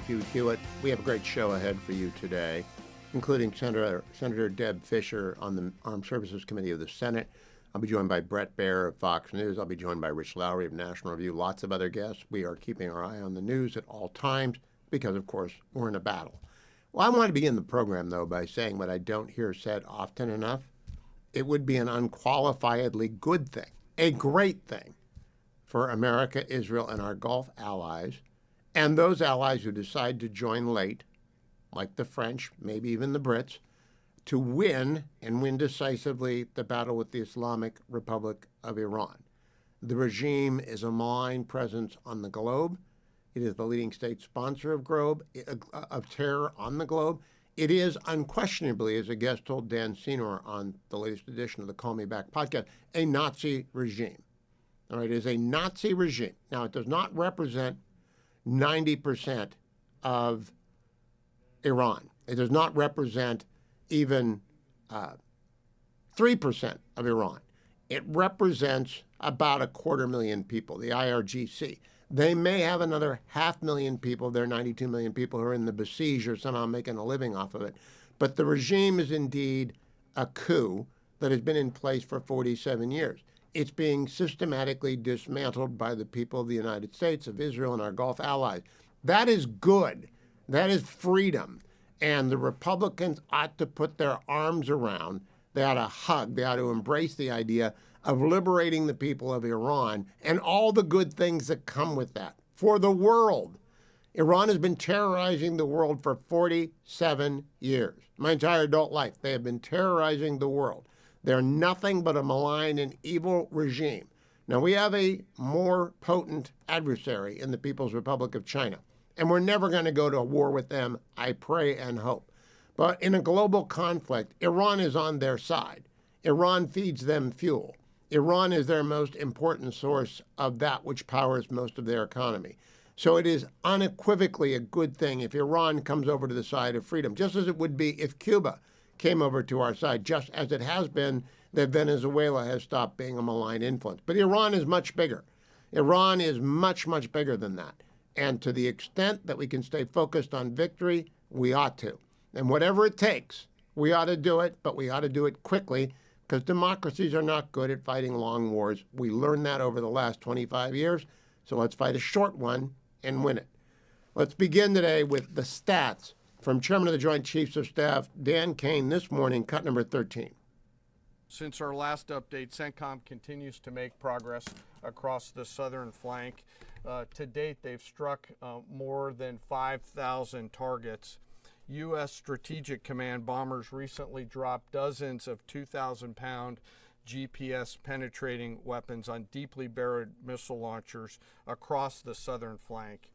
Hugh Hewitt. We have a great show ahead for you today, including Senator Deb Fischer on the Armed Services Committee of the Senate. I'll be joined by Bret Baier of Fox News. I'll be joined by Rich Lowry of National Review. Lots of other guests. We are keeping our eye on the news at all times because, of course, we're in a battle. Well, I want to begin the program, though, by saying what I don't hear said often enough. It would be an unqualifiedly good thing, a great thing, for America, Israel, and our Gulf allies, and those allies who decide to join late, like the French, maybe even the Brits, to win, and win decisively, the battle with the Islamic Republic of Iran. The regime is a malign presence on the globe. It is the leading state sponsor of terror on the globe. It is unquestionably, as a guest told Dan Senor on the latest edition of the Call Me Back podcast, a Nazi regime. All right, it is a Nazi regime. Now, it does not represent 90% of Iran. It does not represent even 3% of Iran. It represents about 250,000 people, the IRGC. They may have another 500,000 people, there are 92 million people who are in the besiege or somehow making a living off of it. But the regime is indeed a coup that has been in place for 47 years. It's being systematically dismantled by the people of the United States, of Israel, and our Gulf allies. That is good. That is freedom. And the Republicans ought to put their arms around, they ought to hug, they ought to embrace the idea of liberating the people of Iran and all the good things that come with that for the world. Iran has been terrorizing the world for 47 years. My entire adult life, they have been terrorizing the world. They're nothing but a malign and evil regime. Now, we have a more potent adversary in the People's Republic of China, and we're never going to go to a war with them, I pray and hope. But in a global conflict, Iran is on their side. Iran feeds them fuel. Iran is their most important source of that which powers most of their economy. So it is unequivocally a good thing if Iran comes over to the side of freedom, just as it would be if Cuba came over to our side, just as it has been that Venezuela has stopped being a malign influence. But Iran is much bigger. Iran is much, much bigger than that. And to the extent that we can stay focused on victory, we ought to. And whatever it takes, we ought to do it, but we ought to do it quickly, because democracies are not good at fighting long wars. We learned that over the last 25 years, so let's fight a short one and win it. Let's begin today with the stats from Chairman of the Joint Chiefs of Staff, Dan Kane, this morning, cut number 13. Since our last update, CENTCOM continues to make progress across the southern flank. To date, they've struck more than 5,000 targets. U.S. Strategic Command bombers recently dropped dozens of 2,000-pound GPS-penetrating weapons on deeply buried missile launchers across the southern flank.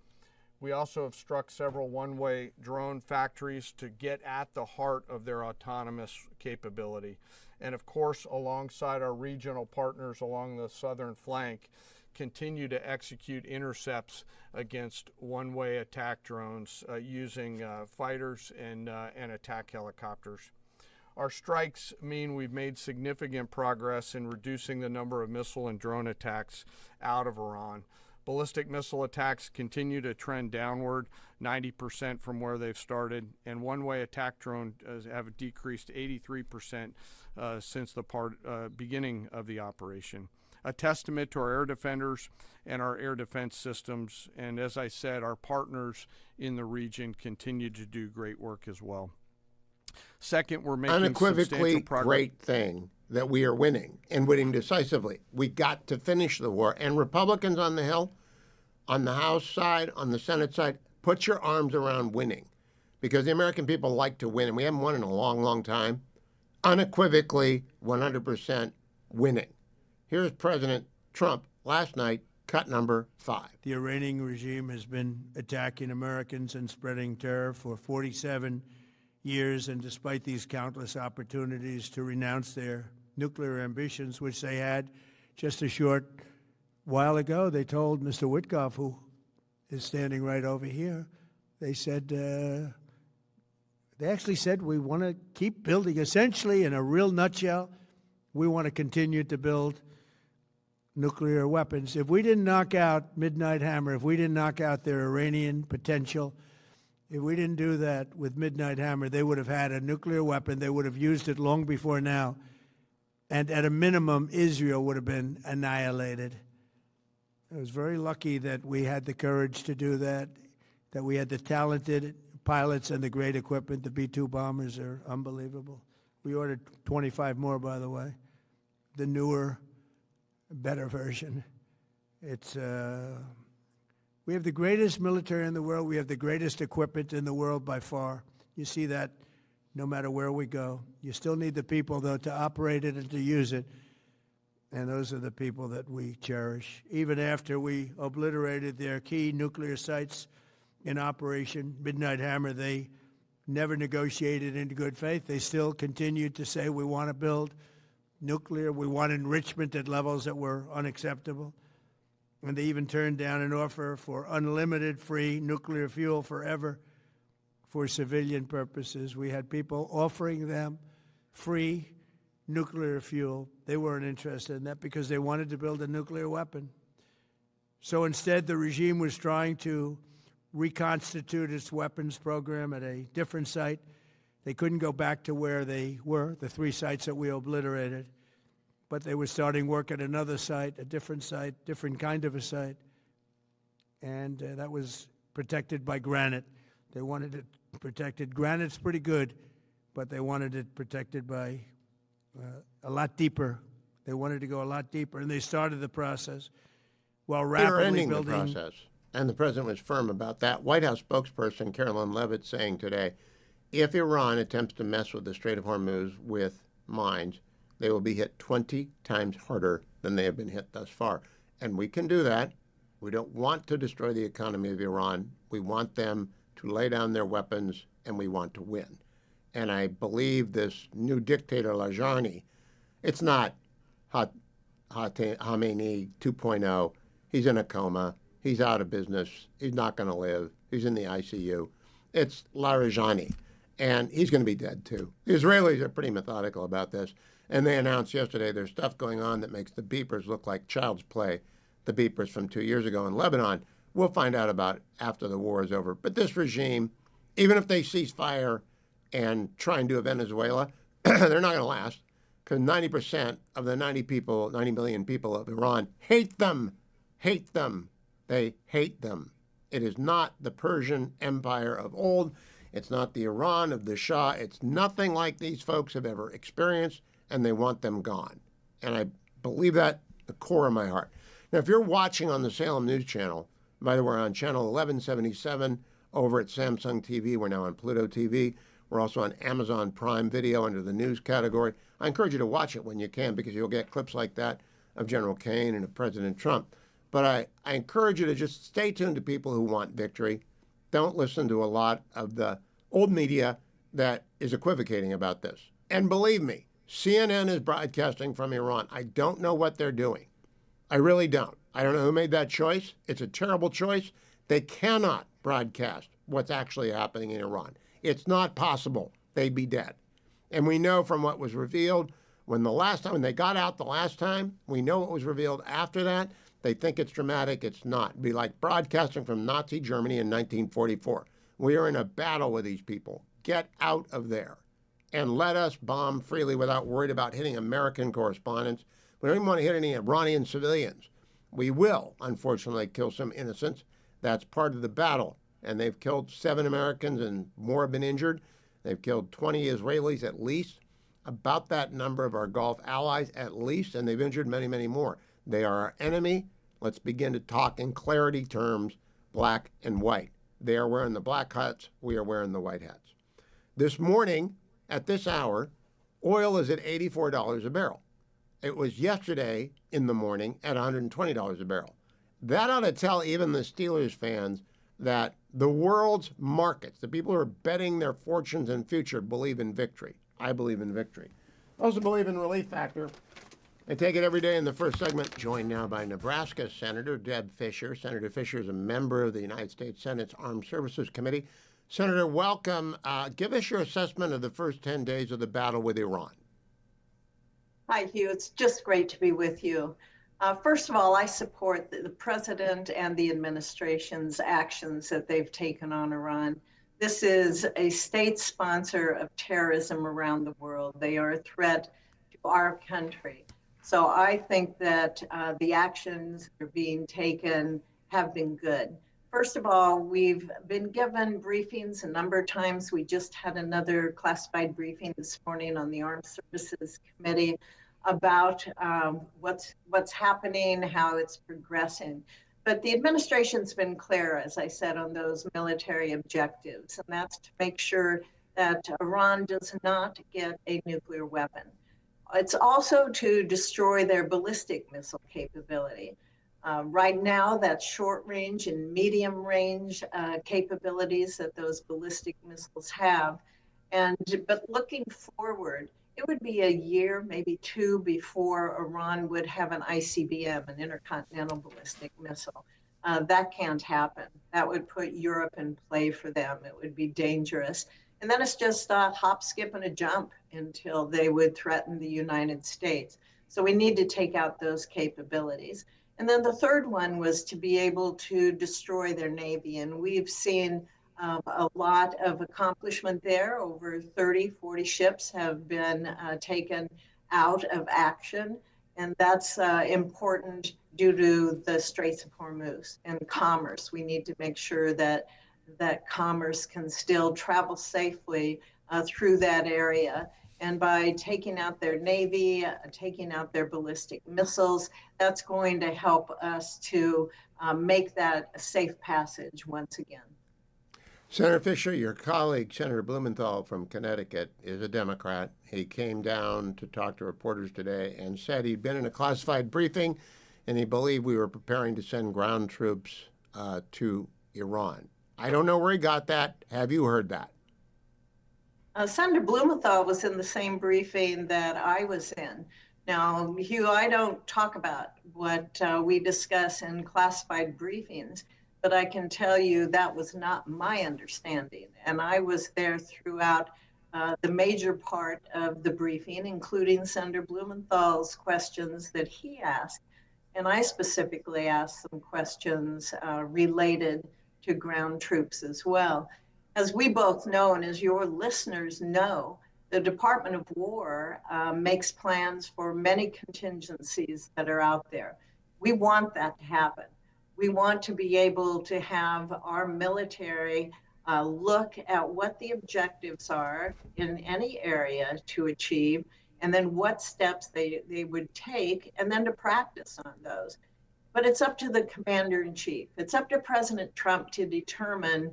We also have struck several one-way drone factories to get at the heart of their autonomous capability. And of course, alongside our regional partners along the southern flank, continue to execute intercepts against one-way attack drones using fighters and attack helicopters. Our strikes mean we've made significant progress in reducing the number of missile and drone attacks out of Iran. Ballistic missile attacks continue to trend downward, 90% from where they've started, and one-way attack drones have decreased 83% since the beginning of the operation. A testament to our air defenders and our air defense systems, and as I said, our partners in the region continue to do great work as well. Second, we're making unequivocally progress. Great thing that we are winning and winning decisively. We got to finish the war. And Republicans on the Hill, on the House side, on the Senate side, put your arms around winning, because the American people like to win, and we haven't won in a long, long time. Unequivocally, 100% winning. Here's President Trump last night, cut number 5. The Iranian regime has been attacking Americans and spreading terror for 47 years, and despite these countless opportunities to renounce their nuclear ambitions, which they had just a short while ago, they told Mr. Witkoff, who is standing right over here, they said, they actually said, we want to keep building. Essentially, in a real nutshell, we want to continue to build nuclear weapons. If we didn't knock out Midnight Hammer, if we didn't knock out their Iranian potential, If we didn't do that with Midnight Hammer, they would have had a nuclear weapon. They would have used it long before now. And at a minimum, Israel would have been annihilated. I was very lucky that we had the courage to do that, that we had the talented pilots and the great equipment. The B-2 bombers are unbelievable. We ordered 25 more, by the way. The newer, better version. It's we have the greatest military in the world. We have the greatest equipment in the world by far. You see that no matter where we go. You still need the people, though, to operate it and to use it. And those are the people that we cherish. Even after we obliterated their key nuclear sites in Operation Midnight Hammer, they never negotiated in good faith. They still continued to say, we want to build nuclear. We want enrichment at levels that were unacceptable. And they even turned down an offer for unlimited free nuclear fuel forever for civilian purposes. We had people offering them free nuclear fuel. They weren't interested in that because they wanted to build a nuclear weapon. So instead, the regime was trying to reconstitute its weapons program at a different site. They couldn't go back to where they were, the 3 sites that we obliterated, but they were starting work at another site, a different site, different kind of a site, and that was protected by granite. They wanted it protected. Granite's pretty good, but they wanted it protected by a lot deeper. They wanted to go a lot deeper, and they started the process while rapidly ending building the process. And the president was firm about that. White House spokesperson Carolyn Leavitt saying today, if Iran attempts to mess with the Strait of Hormuz with mines, they will be hit 20 times harder than they have been hit thus far. And we can do that. We don't want to destroy the economy of Iran. We want them to lay down their weapons, and we want to win. And I believe this new dictator, Lajani, it's not Khamenei 2.0. He's in a coma. He's out of business. He's not going to live. He's in the ICU. It's Larijani, and he's going to be dead too. The Israelis are pretty methodical about this, and they announced yesterday there's stuff going on that makes the beepers look like child's play, the beepers from 2 years ago in Lebanon. We'll find out about after the war is over. But this regime, even if they cease fire and try and do a Venezuela, they're not going to last because 90% of the 90 million people of Iran hate them. They hate them. It is not the Persian Empire of old. It's not the Iran of the Shah. It's nothing like these folks have ever experienced, and they want them gone. And I believe that the core of my heart. Now, if you're watching on the Salem News Channel, by the way, we're on channel 1177 over at Samsung TV. We're now on Pluto TV. We're also on Amazon Prime Video under the news category. I encourage you to watch it when you can because you'll get clips like that of General Kane and of President Trump. But I encourage you to just stay tuned to people who want victory. Don't listen to a lot of the old media that is equivocating about this. And believe me, CNN is broadcasting from Iran. I don't know what they're doing. I really don't. I don't know who made that choice. It's a terrible choice. They cannot broadcast what's actually happening in Iran. It's not possible. They'd be dead. And we know from what was revealed when they got out the last time, we know what was revealed after that. They think it's dramatic. It's not. It'd be like broadcasting from Nazi Germany in 1944. We are in a battle with these people. Get out of there and let us bomb freely without worried about hitting American correspondents. We don't even want to hit any Iranian civilians. We will, unfortunately, kill some innocents. That's part of the battle. And they've killed 7 Americans and more have been injured. They've killed 20 Israelis at least, about that number of our Gulf allies at least, and they've injured many, many more. They are our enemy. Let's begin to talk in clarity terms, black and white. They are wearing the black hats. We are wearing the white hats. This morning, at this hour, oil is at $84 a barrel. It was yesterday in the morning at $120 a barrel. That ought to tell even the Steelers fans that the world's markets, the people who are betting their fortunes and future, believe in victory. I believe in victory. I also believe in Relief Factor. I take it every day in the first segment. Joined now by Nebraska Senator Deb Fischer. Senator Fischer is a member of the United States Senate's Armed Services Committee. Senator, welcome. Give us your assessment of the first 10 days of the battle with Iran. Hi, Hugh. It's just great to be with you. First of all, I support the president and the administration's actions that they've taken on Iran. This is a state sponsor of terrorism around the world. They are a threat to our country. So I think that the actions that are being taken have been good. First of all, we've been given briefings a number of times. We just had another classified briefing this morning on the Armed Services Committee about what's happening, how it's progressing. But the administration's been clear, as I said, on those military objectives, and that's to make sure that Iran does not get a nuclear weapon. It's also to destroy their ballistic missile capability. Right now, that's short range and medium range capabilities that those ballistic missiles have. But looking forward, it would be a year, maybe two, before Iran would have an ICBM, an intercontinental ballistic missile. That can't happen. That would put Europe in play for them. It would be dangerous. And then it's just a hop, skip, and a jump until they would threaten the United States. So we need to take out those capabilities. And then the third one was to be able to destroy their Navy. And we've seen a lot of accomplishment there. Over 30, 40 ships have been taken out of action. And that's important due to the Straits of Hormuz and commerce. We need to make sure that commerce can still travel safely through that area. And by taking out their Navy, taking out their ballistic missiles, that's going to help us to make that a safe passage once again. Senator Fisher, your colleague, Senator Blumenthal from Connecticut, is a Democrat. He came down to talk to reporters today and said he'd been in a classified briefing and he believed we were preparing to send ground troops to Iran. I don't know where he got that. Have you heard that? Senator Blumenthal was in the same briefing that I was in. Now, Hugh, I don't talk about what we discuss in classified briefings, but I can tell you that was not my understanding. And I was there throughout the major part of the briefing, including Senator Blumenthal's questions that he asked. And I specifically asked some questions related to ground troops as well. As we both know, and as your listeners know, the Department of War makes plans for many contingencies that are out there. We want that to happen. We want to be able to have our military look at what the objectives are in any area to achieve, and then what steps they would take, and then to practice on those. But it's up to the commander in chief. It's up to President Trump to determine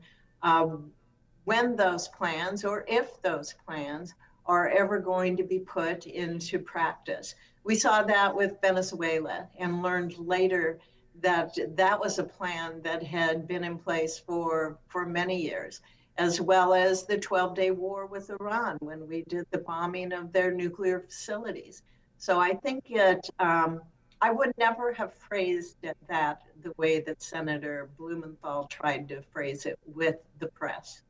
when those plans, or if those plans, are ever going to be put into practice. We saw that with Venezuela and learned later that that was a plan that had been in place for many years, as well as the 12-day war with Iran when we did the bombing of their nuclear facilities. So I think I would never have phrased that the way that Senator Blumenthal tried to phrase it with the press.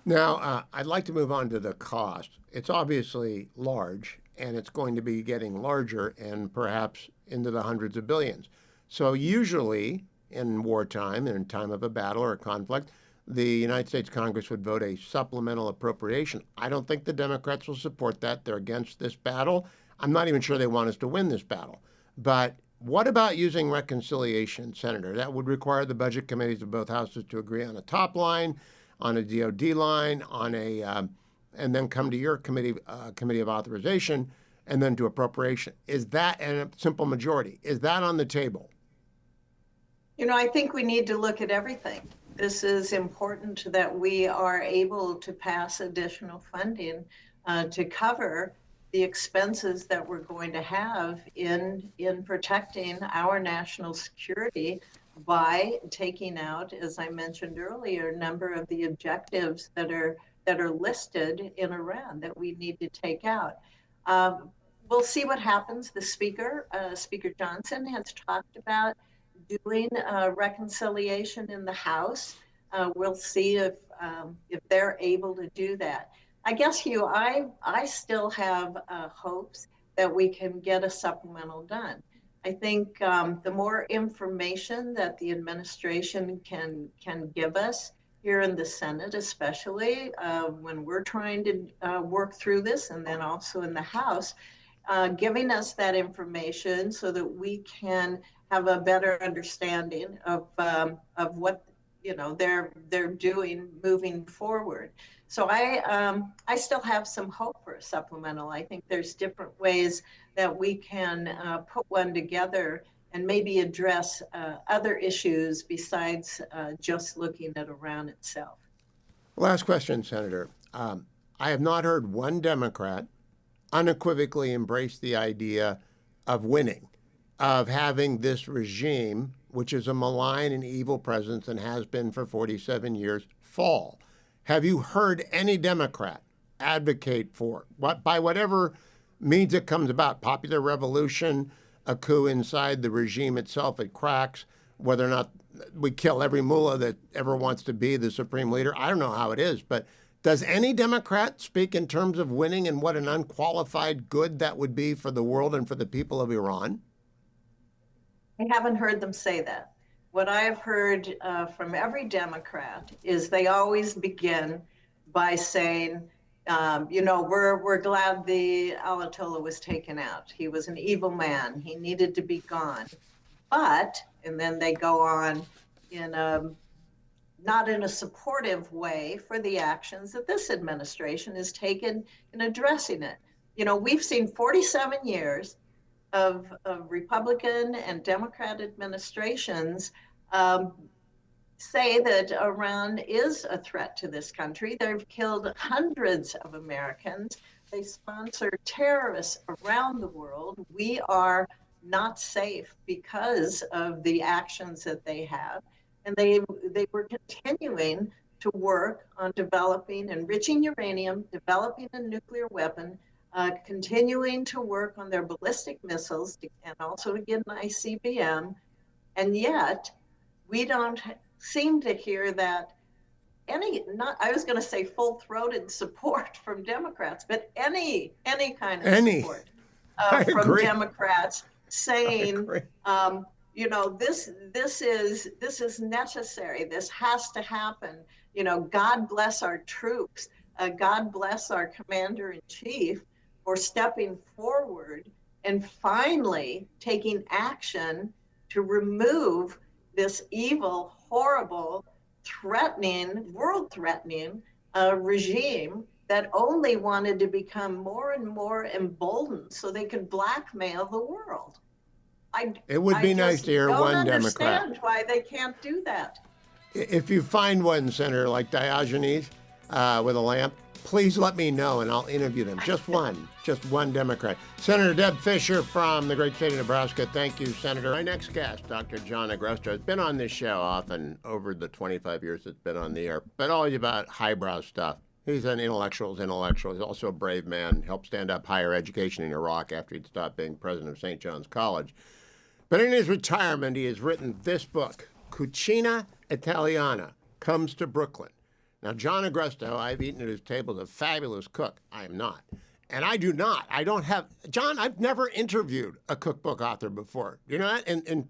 Now, I'd like to move on to the cost. It's obviously large, and it's going to be getting larger and perhaps into the hundreds of billions. So usually in wartime, in time of a battle or a conflict, the United States Congress would vote a supplemental appropriation. I don't think the Democrats will support that. They're against this battle. I'm not even sure they want us to win this battle. But what about using reconciliation, Senator? That would require the budget committees of both houses to agree on a top line, on a DOD line, on a, and then come to your committee of authorization, and then to appropriation. Is that, and a simple majority, is that on the table? You know, I think we need to look at everything. This is important that we are able to pass additional funding to cover the expenses that we're going to have in protecting our national security by taking out, as I mentioned earlier, a number of the objectives that are listed in Iran that we need to take out. We'll see what happens. The Speaker Johnson, has talked about doing reconciliation in the House. We'll see if they're able to do that. I guess, Hugh, I still have hopes that we can get a supplemental done. I think the more information that the administration can give us, here in the Senate, especially when we're trying to work through this, and then also in the House, giving us that information so that we can have a better understanding of what they're doing moving forward. So I still have some hope for a supplemental. I think there's different ways that we can put one together and maybe address other issues besides just looking at Iran itself. Last question, Senator. I have not heard one Democrat unequivocally embrace the idea of winning, of having this regime, which is a malign and evil presence and has been for 47 years, fall. Have you heard any Democrat advocate for what, by whatever means it comes about, popular revolution, a coup inside the regime itself, it cracks, whether or not we kill every mullah that ever wants to be the supreme leader? I don't know how it is, but does any Democrat speak in terms of winning and what an unqualified good that would be for the world and for the people of Iran? I haven't heard them say that. What I've heard from every Democrat is they always begin by saying, we're glad the Ayatollah was taken out. He was an evil man. He needed to be gone. But, and then they go on in not in a supportive way for the actions that this administration has taken in addressing it. We've seen 47 years of Republican and Democrat administrations say that Iran is a threat to this country. They've killed hundreds of Americans. They sponsor terrorists around the world. We are not safe because of the actions that they have. And they were continuing to work on developing, enriching uranium, developing a nuclear weapon, continuing to work on their ballistic missiles and also to get an ICBM. And yet, we don't seem to hear that I was going to say full-throated support from Democrats, but any kind of support from Democrats saying, this is necessary. This has to happen. God bless our troops. God bless our commander-in-chief for stepping forward and finally taking action to remove this evil, horrible, threatening, world-threatening regime that only wanted to become more and more emboldened so they could blackmail the world. It would be nice to hear one Democrat. I don't understand why they can't do that. If you find one, Senator, like Diogenes with a lamp, please let me know and I'll interview them. Just one Democrat. Senator Deb Fischer from the great state of Nebraska. Thank you, Senator. My next guest, Dr. John Agresta, has been on this show often over the 25 years it's been on the air, but always about highbrow stuff. He's an intellectual's intellectual. He's also a brave man, helped stand up higher education in Iraq after he'd stopped being president of St. John's College. But in his retirement, he has written this book, Cucina Italiana, Comes to Brooklyn. Now, John Agresta, I've eaten at his table, is a fabulous cook. I am not. And I do not. I don't have, John, I've never interviewed a cookbook author before. You know that? In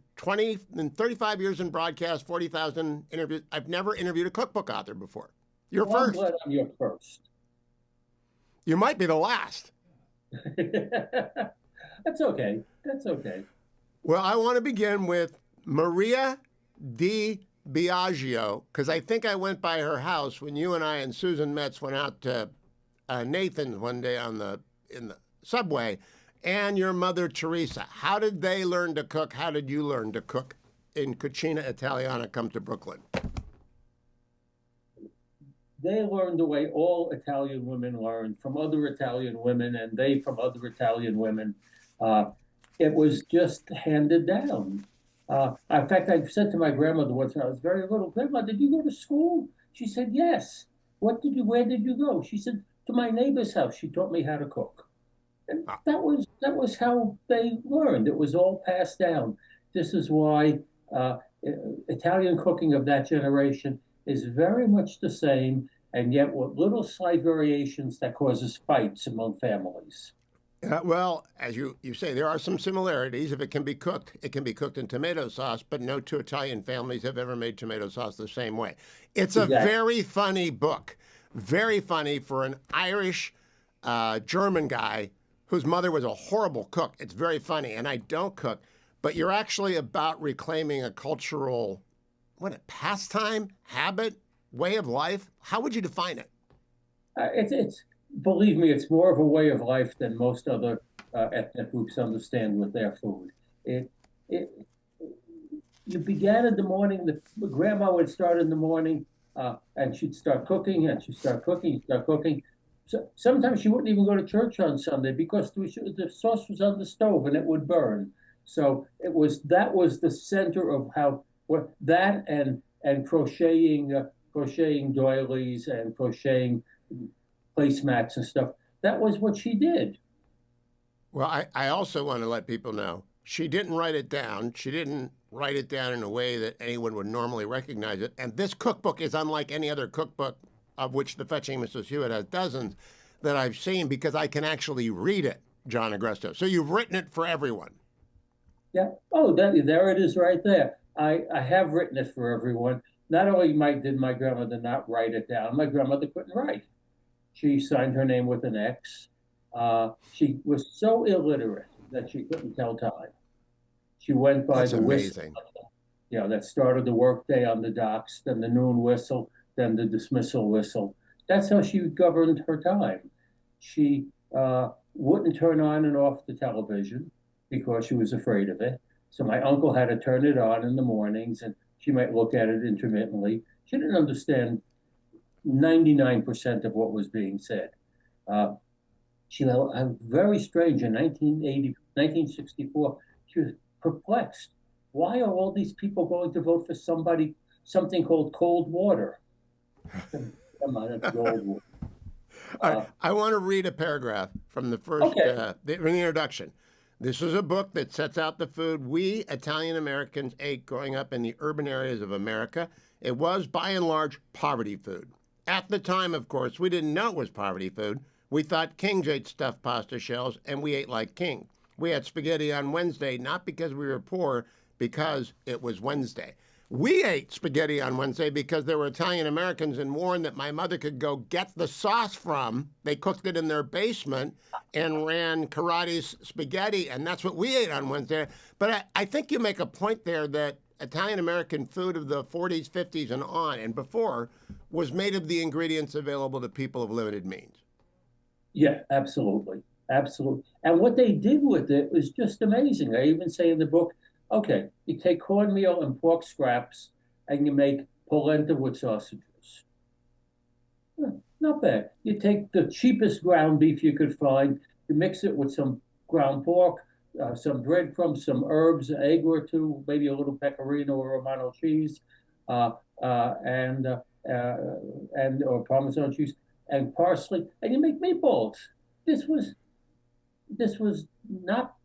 35 years in broadcast, 40,000 interviews, I've never interviewed a cookbook author before. You're first. I'm glad I'm your first. You might be the last. That's okay. That's okay. Well, I want to begin with Maria Di Biagio, because I think I went by her house when you and I and Susan Metz went out to Nathan's one day in the subway, and your mother, Teresa. How did they learn to cook? How did you learn to cook in Cucina Italiana, Come to Brooklyn? They learned the way all Italian women learned from other Italian women, and they from other Italian women. It was just handed down. In fact, I said to my grandmother once when I was very little, "Grandma, did you go to school?" She said, "Yes." Where did you go? She said, "To my neighbor's house. She taught me how to cook." And that was how they learned. It was all passed down. This is why Italian cooking of that generation is very much the same, and yet with little slight variations that causes fights among families. Well, as you say, there are some similarities. If it can be cooked, it can be cooked in tomato sauce, but no two Italian families have ever made tomato sauce the same way. It's a Exactly. very funny book. Very funny for an Irish German guy whose mother was a horrible cook. It's very funny, and I don't cook, but you're actually about reclaiming a cultural, what, a pastime, habit, way of life? How would you define it? It's believe me, it's more of a way of life than most other ethnic groups understand with their food. It, it you began in the morning. The grandma would start in the morning, and she'd start cooking, and she'd start cooking, start cooking. So sometimes she wouldn't even go to church on Sunday because the sauce was on the stove and it would burn. So that was the center of how what that and crocheting doilies and crocheting placemats and stuff. That was what she did. Well, I also want to let people know she didn't write it down. She didn't write it down in a way that anyone would normally recognize it. And this cookbook is unlike any other cookbook, of which the Fetching Mrs. Hewitt has dozens, that I've seen because I can actually read it, John Agresto. So you've written it for everyone. Yeah. Oh, there it is right there. I have written it for everyone. Not only did my grandmother not write it down, my grandmother couldn't write. She signed her name with an X. She was so illiterate that she couldn't tell time. She went by That's the whistle, amazing. that started the workday on the docks, then the noon whistle, then the dismissal whistle. That's how she governed her time. She wouldn't turn on and off the television because she was afraid of it. So my uncle had to turn it on in the mornings, and she might look at it intermittently. She didn't understand 99% of what was being said. Uh, she was very strange. In 1964, she was perplexed. Why are all these people going to vote for something called cold water? Come on, it's cold water. I want to read a paragraph from the first, Okay. from the introduction. This is a book that sets out the food we Italian Americans ate growing up in the urban areas of America. It was, by and large, poverty food. At the time, of course, we didn't know it was poverty food. We thought kings ate stuffed pasta shells, and we ate like kings. We had spaghetti on Wednesday, not because we were poor, because it was Wednesday. We ate spaghetti on Wednesday because there were Italian Americans in Warren that my mother could go get the sauce from. They cooked it in their basement and ran Karate's spaghetti, and that's what we ate on Wednesday. But I think you make a point there that Italian American food of the 40s, 50s, and on, and before, was made of the ingredients available to people of limited means. Yeah, absolutely. Absolutely. And what they did with it was just amazing. I even say in the book, okay, you take cornmeal and pork scraps and you make polenta with sausages. Not bad. You take the cheapest ground beef you could find, you mix it with some ground pork, some breadcrumbs, some herbs, an egg or two, maybe a little pecorino or Romano cheese, uh, uh, and uh, uh, and or Parmesan cheese and parsley, and you make meatballs. This was this was not,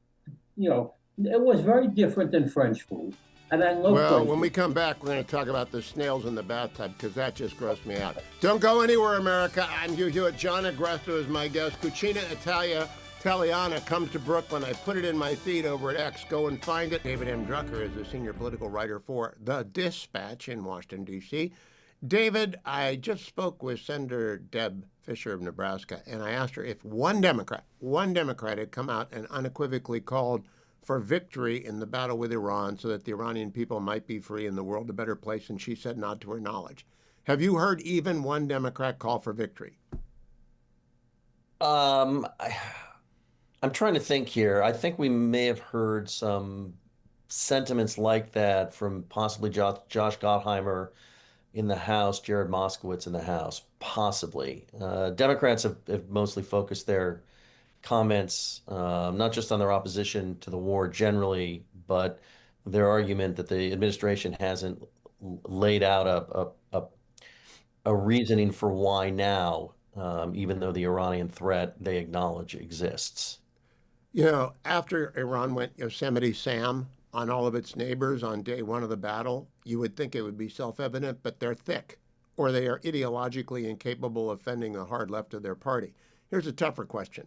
it was very different than French food, and I love Well, French when we food. come back, we're going to talk about the snails in the bathtub because that just grossed me out. Don't go anywhere, America. I'm Hugh Hewitt. John Agresto is my guest. Cucina Italiana comes to Brooklyn. I put it in my feed over at X. Go and find it. David M. Drucker is the senior political writer for The Dispatch in Washington, D.C. David, I just spoke with Senator Deb Fisher of Nebraska, and I asked her if one Democrat had come out and unequivocally called for victory in the battle with Iran so that the Iranian people might be free and the world a better place, and she said not to her knowledge. Have you heard even one Democrat call for victory? Um, I, I'm trying to think here. I think we may have heard some sentiments like that from possibly Josh Gottheimer in the House, Jared Moskowitz in the House, possibly. Democrats have mostly focused their comments, not just on their opposition to the war generally, but their argument that the administration hasn't laid out a reasoning for why now, even though the Iranian threat they acknowledge exists. You know, after Iran went Yosemite Sam on all of its neighbors on day one of the battle, you would think it would be self evident, but they're thick, or they are ideologically incapable of fending the hard left of their party. Here's a tougher question.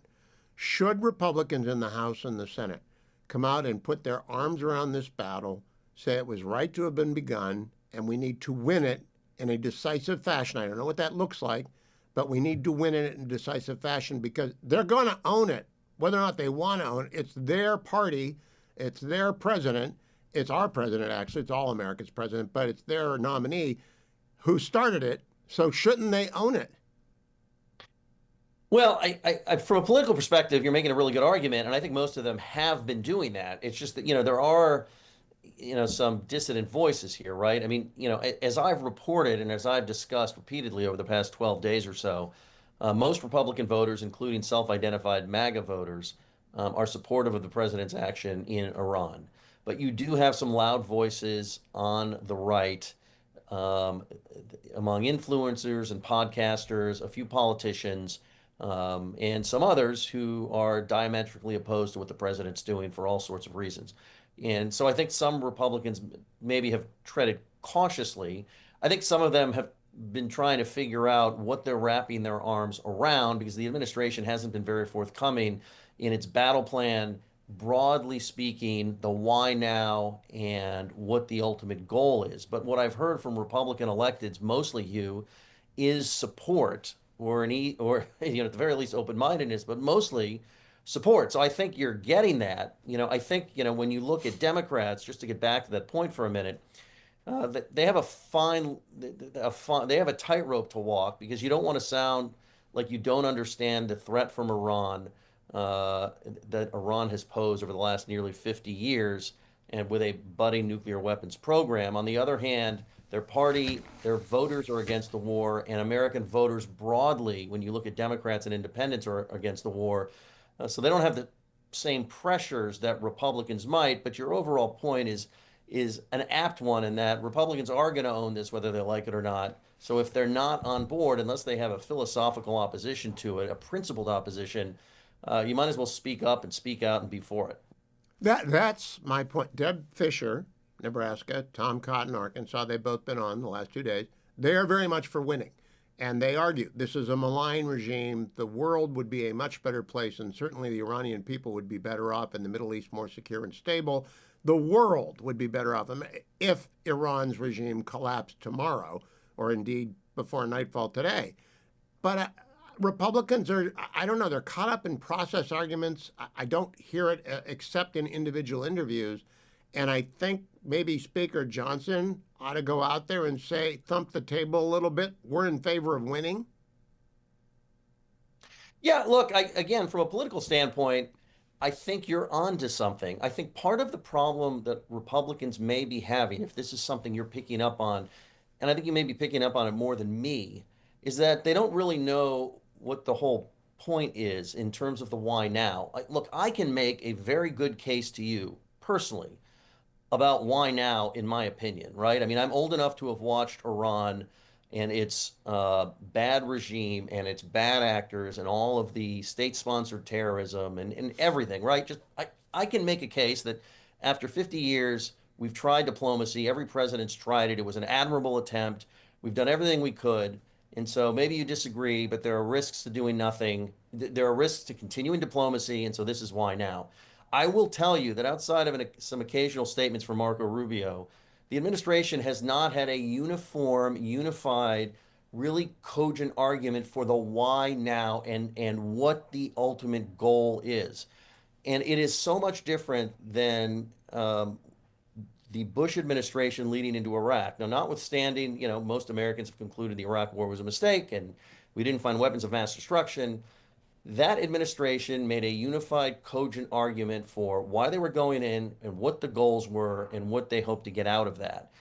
Should Republicans in the House and the Senate come out and put their arms around this battle, say it was right to have been begun, and we need to win it in a decisive fashion? I don't know what that looks like, but we need to win it in a decisive fashion because they're going to own it, whether or not they want to own it. It's their party, it's their president, it's our president, actually, it's all America's president, but it's their nominee who started it. So shouldn't they own it? Well, from a political perspective, you're making a really good argument, and I think most of them have been doing that. It's just that, there are, some dissident voices here, right? I mean, as I've reported and as I've discussed repeatedly over the past 12 days or so, most Republican voters, including self-identified MAGA voters, are supportive of the president's action in Iran. But you do have some loud voices on the right, among influencers and podcasters, a few politicians, and some others who are diametrically opposed to what the president's doing for all sorts of reasons. And so I think some Republicans maybe have treaded cautiously. I think some of them have been trying to figure out what they're wrapping their arms around because the administration hasn't been very forthcoming in its battle plan, broadly speaking, the why now and what the ultimate goal is. But what I've heard from Republican electeds, mostly Hugh, is support or at the very least open-mindedness, but mostly support. So I think you're getting that. I think, when you look at Democrats, just to get back to that point for a minute, they have they have a tightrope to walk because you don't want to sound like you don't understand the threat from Iran that Iran has posed over the last nearly 50 years and with a budding nuclear weapons program. On the other hand, their party, their voters are against the war, and American voters broadly, when you look at Democrats and independents, are against the war. So they don't have the same pressures that Republicans might, but your overall point is an apt one in that Republicans are going to own this whether they like it or not. So if they're not on board, unless they have a philosophical opposition to it, a principled opposition, you might as well speak up and speak out and be for it. That's my point. Deb Fisher, Nebraska, Tom Cotton, Arkansas, they've both been on the last 2 days. They are very much for winning. And they argue this is a malign regime. The world would be a much better place, and certainly the Iranian people would be better off, and the Middle East more secure and stable. The world would be better off if Iran's regime collapsed tomorrow, or indeed before nightfall today. But Republicans are, I don't know, they're caught up in process arguments. I don't hear it except in individual interviews. And I think maybe Speaker Johnson ought to go out there and say, thump the table a little bit. We're in favor of winning. Yeah, look, again, from a political standpoint, I think you're onto something. I think part of the problem that Republicans may be having, if this is something you're picking up on, and I think you may be picking up on it more than me, is that they don't really know what the whole point is in terms of the why now. Look, I can make a very good case to you personally about why now, in my opinion, right? I mean, I'm old enough to have watched Iran and its bad regime and its bad actors and all of the state-sponsored terrorism and everything, right? I can make a case that after 50 years, we've tried diplomacy. Every president's tried it. It was an admirable attempt. We've done everything we could. And so maybe you disagree, but there are risks to doing nothing. There are risks to continuing diplomacy, and so this is why now. I will tell you that outside of some occasional statements from Marco Rubio, the administration has not had a unified, really cogent argument for the why now and what the ultimate goal is. And it is so much different than the Bush administration leading into Iraq. Now, notwithstanding, most Americans have concluded the Iraq war was a mistake and we didn't find weapons of mass destruction. That administration made a unified, cogent argument for why they were going in and what the goals were and what they hoped to get out of that.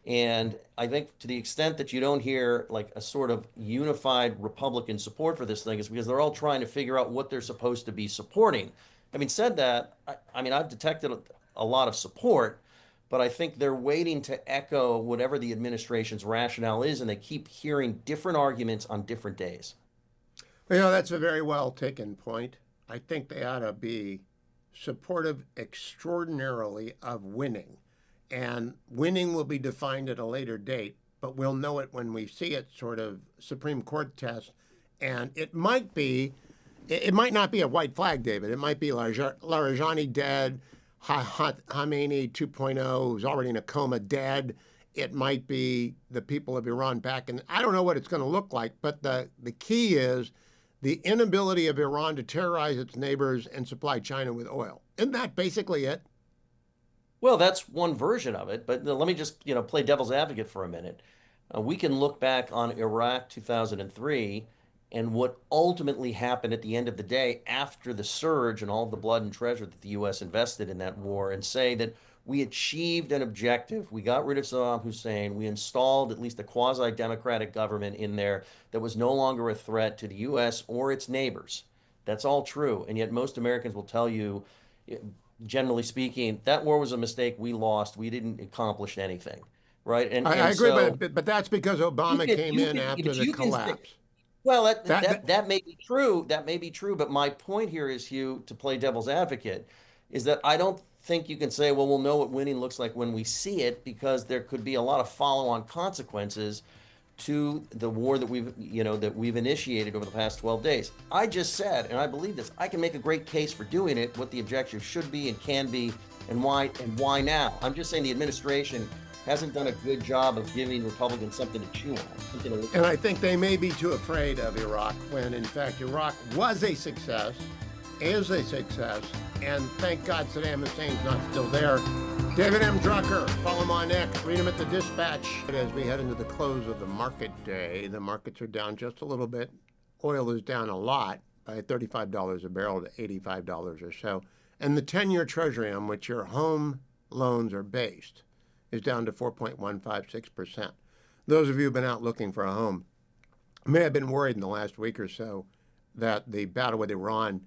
And I think to the extent that you don't hear like a sort of unified Republican support for this thing is because they're all trying to figure out what they're supposed to be supporting. Having said that, I've detected a lot of support, but I think they're waiting to echo whatever the administration's rationale is, and they keep hearing different arguments on different days. That's a very well taken point. I think they ought to be supportive extraordinarily of winning. And winning will be defined at a later date, but we'll know it when we see it, sort of Supreme Court test. And it might be it might not be a white flag, David. It might be Larijani dead, Khamenei 2.0, who's already in a coma, dead. It might be the people of Iran back. And I don't know what it's going to look like, but the key is the inability of Iran to terrorize its neighbors and supply China with oil. Isn't that basically it? Well, that's one version of it, but let me just, play devil's advocate for a minute. We can look back on Iraq 2003 and what ultimately happened at the end of the day after the surge and all the blood and treasure that the U.S. invested in that war and say that we achieved an objective. We got rid of Saddam Hussein. We installed at least a quasi-democratic government in there that was no longer a threat to the U.S. or its neighbors. That's all true. And yet most Americans will tell you, generally speaking, that war was a mistake. We lost. We didn't accomplish anything. Right? I agree, but that's because Obama came in after the collapse. Well, that may be true. That may be true. But my point here is, Hugh, to play devil's advocate, is that I don't think you can say, well, we'll know what winning looks like when we see it, because there could be a lot of follow-on consequences to the war that we've initiated over the past 12 days. I just said, and I believe this, I can make a great case for doing it, what the objective should be and can be, and why now. I'm just saying the administration hasn't done a good job of giving Republicans something to chew on. And I think they may be too afraid of Iraq when, in fact, Iraq was a success, is a success, and thank God Saddam Hussein's not still there. David M. Drucker, follow him on X, read him at the Dispatch. As we head into the close of the market day, the markets are down just a little bit. Oil is down a lot, by $35 a barrel to $85 or so. And the 10-year Treasury, on which your home loans are based, is down to 4.156%. Those of you who've been out looking for a home may have been worried in the last week or so that the battle with Iran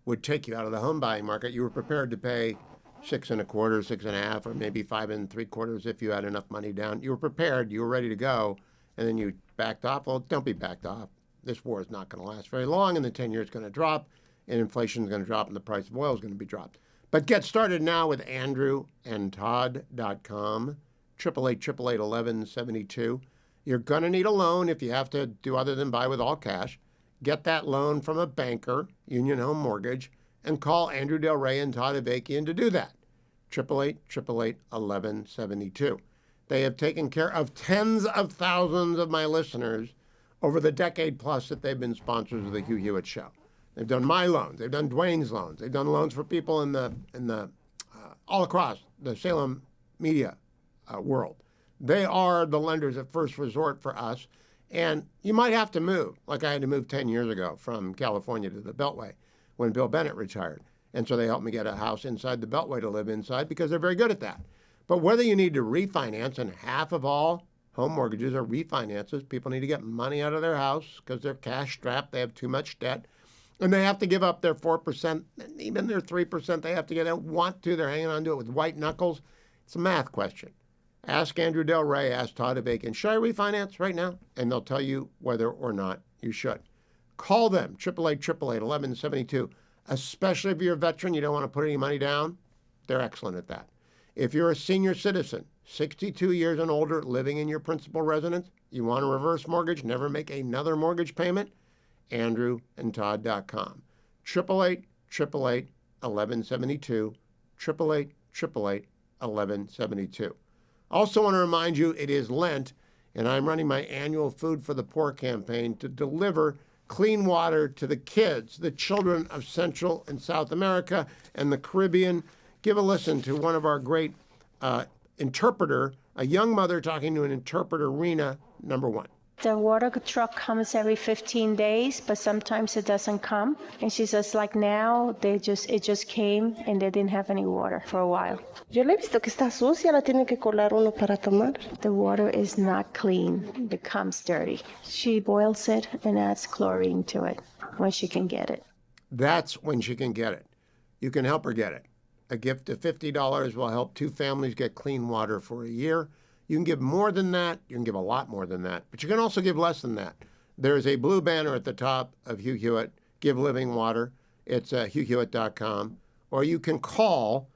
would take you out of the home buying market. You were prepared to pay 6.25%, 6.5%, or maybe 5.75% if you had enough money down. You were prepared, you were ready to go, and then you backed off. Well, don't be backed off. This war is not going to last very long, and the 10-year is going to drop, and inflation is going to drop, and the price of oil is going to be dropped. But get started now with andrewandtodd.com, 888-888-1172. You're going to need a loan if you have to do other than buy with all cash. Get that loan from a banker, Union Home Mortgage, and call Andrew Del Rey and Todd Avakian to do that. 888-888-1172. They have taken care of tens of thousands of my listeners over the decade plus that they've been sponsors of the Hugh Hewitt Show. They've done my loans. They've done Dwayne's loans. They've done loans for people in the all across the Salem media world. They are the lenders of first resort for us. And you might have to move, like I had to move 10 years ago from California to the Beltway when Bill Bennett retired. And so they helped me get a house inside the Beltway to live inside because they're very good at that. But whether you need to refinance, and half of all home mortgages are refinances, people need to get money out of their house because they're cash strapped, they have too much debt. And they have to give up their 4%, even their 3%, they have to get out, want to, they're hanging on to it with white knuckles. It's a math question. Ask Andrew Del Rey, ask Todd Avakian, should I refinance right now? And they'll tell you whether or not you should. Call them, 888-888-1172, especially if you're a veteran, you don't want to put any money down. They're excellent at that. If you're a senior citizen, 62 years and older, living in your principal residence, you want a reverse mortgage, never make another mortgage payment, andrewandtodd.com. 888-888-1172, 888-888-1172. Also want to remind you, it is Lent, and I'm running my annual Food for the Poor campaign to deliver clean water to the kids, the children of Central and South America and the Caribbean. Give a listen to one of our great interpreter, a young mother talking to an interpreter, Rena, number one. The water truck comes every 15 days, but sometimes it doesn't come. And she says, like now, it just came and they didn't have any water for a while. Yo le he visto que está sucia, la tiene que colar uno para tomar. The water is not clean. It becomes dirty. She boils it and adds chlorine to it when she can get it. That's when she can get it. You can help her get it. A gift of $50 will help 2 families get clean water for a year. You can give more than that. You can give a lot more than that. But you can also give less than that. There is a blue banner at the top of Hugh Hewitt, Give Living Water. It's HughHewitt.com. Or you can call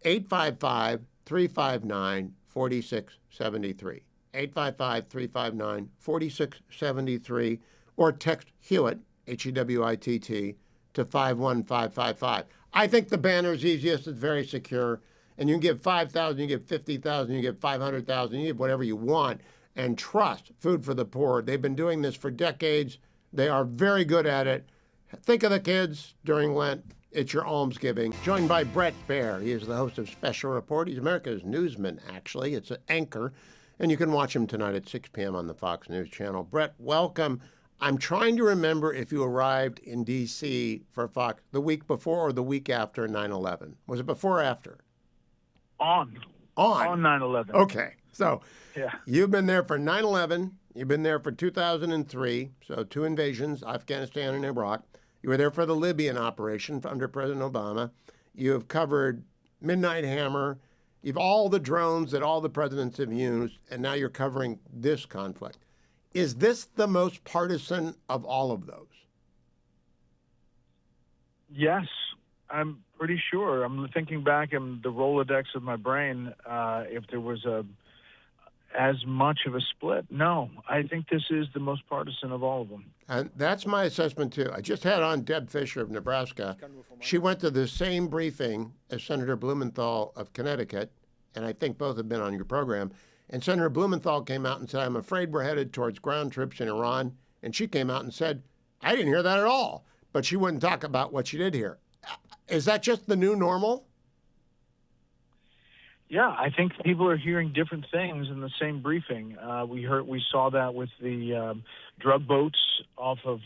855-359-4673. 855-359-4673. Or text Hewitt, Hewitt, to 51555. I think the banner is easiest. It's very secure. And you can give 5,000, you give 50,000, you give 500,000, you give whatever you want. And trust Food for the Poor. They've been doing this for decades. They are very good at it. Think of the kids during Lent. It's your almsgiving. Joined by Brett Baer. He is the host of Special Report. He's America's newsman, actually. It's an anchor. And you can watch him tonight at 6 p.m. on the Fox News Channel. Brett, welcome. I'm trying to remember if you arrived in D.C. for Fox the week before or the week after 9/11. Was it before or after? On 9/11. Okay. So yeah, you've been there for 9/11. You've been there for 2003. So 2 invasions, Afghanistan and Iraq. You were there for the Libyan operation under President Obama. You have covered Midnight Hammer. You've all the drones that all the presidents have used, and now you're covering this conflict. Is this the most partisan of all of those? yes, I'm pretty sure. I'm thinking back in the Rolodex of my brain if there was as much of a split. No, I think this is the most partisan of all of them. And that's my assessment, too. I just had on Deb Fisher of Nebraska. She went to the same briefing as Senator Blumenthal of Connecticut, and I think both have been on your program. And Senator Blumenthal came out and said, I'm afraid we're headed towards ground troops in Iran. And she came out and said, I didn't hear that at all. But she wouldn't talk about what she did hear. Is that just the new normal? Yeah, I think people are hearing different things in the same briefing. We saw that with the drug boats off of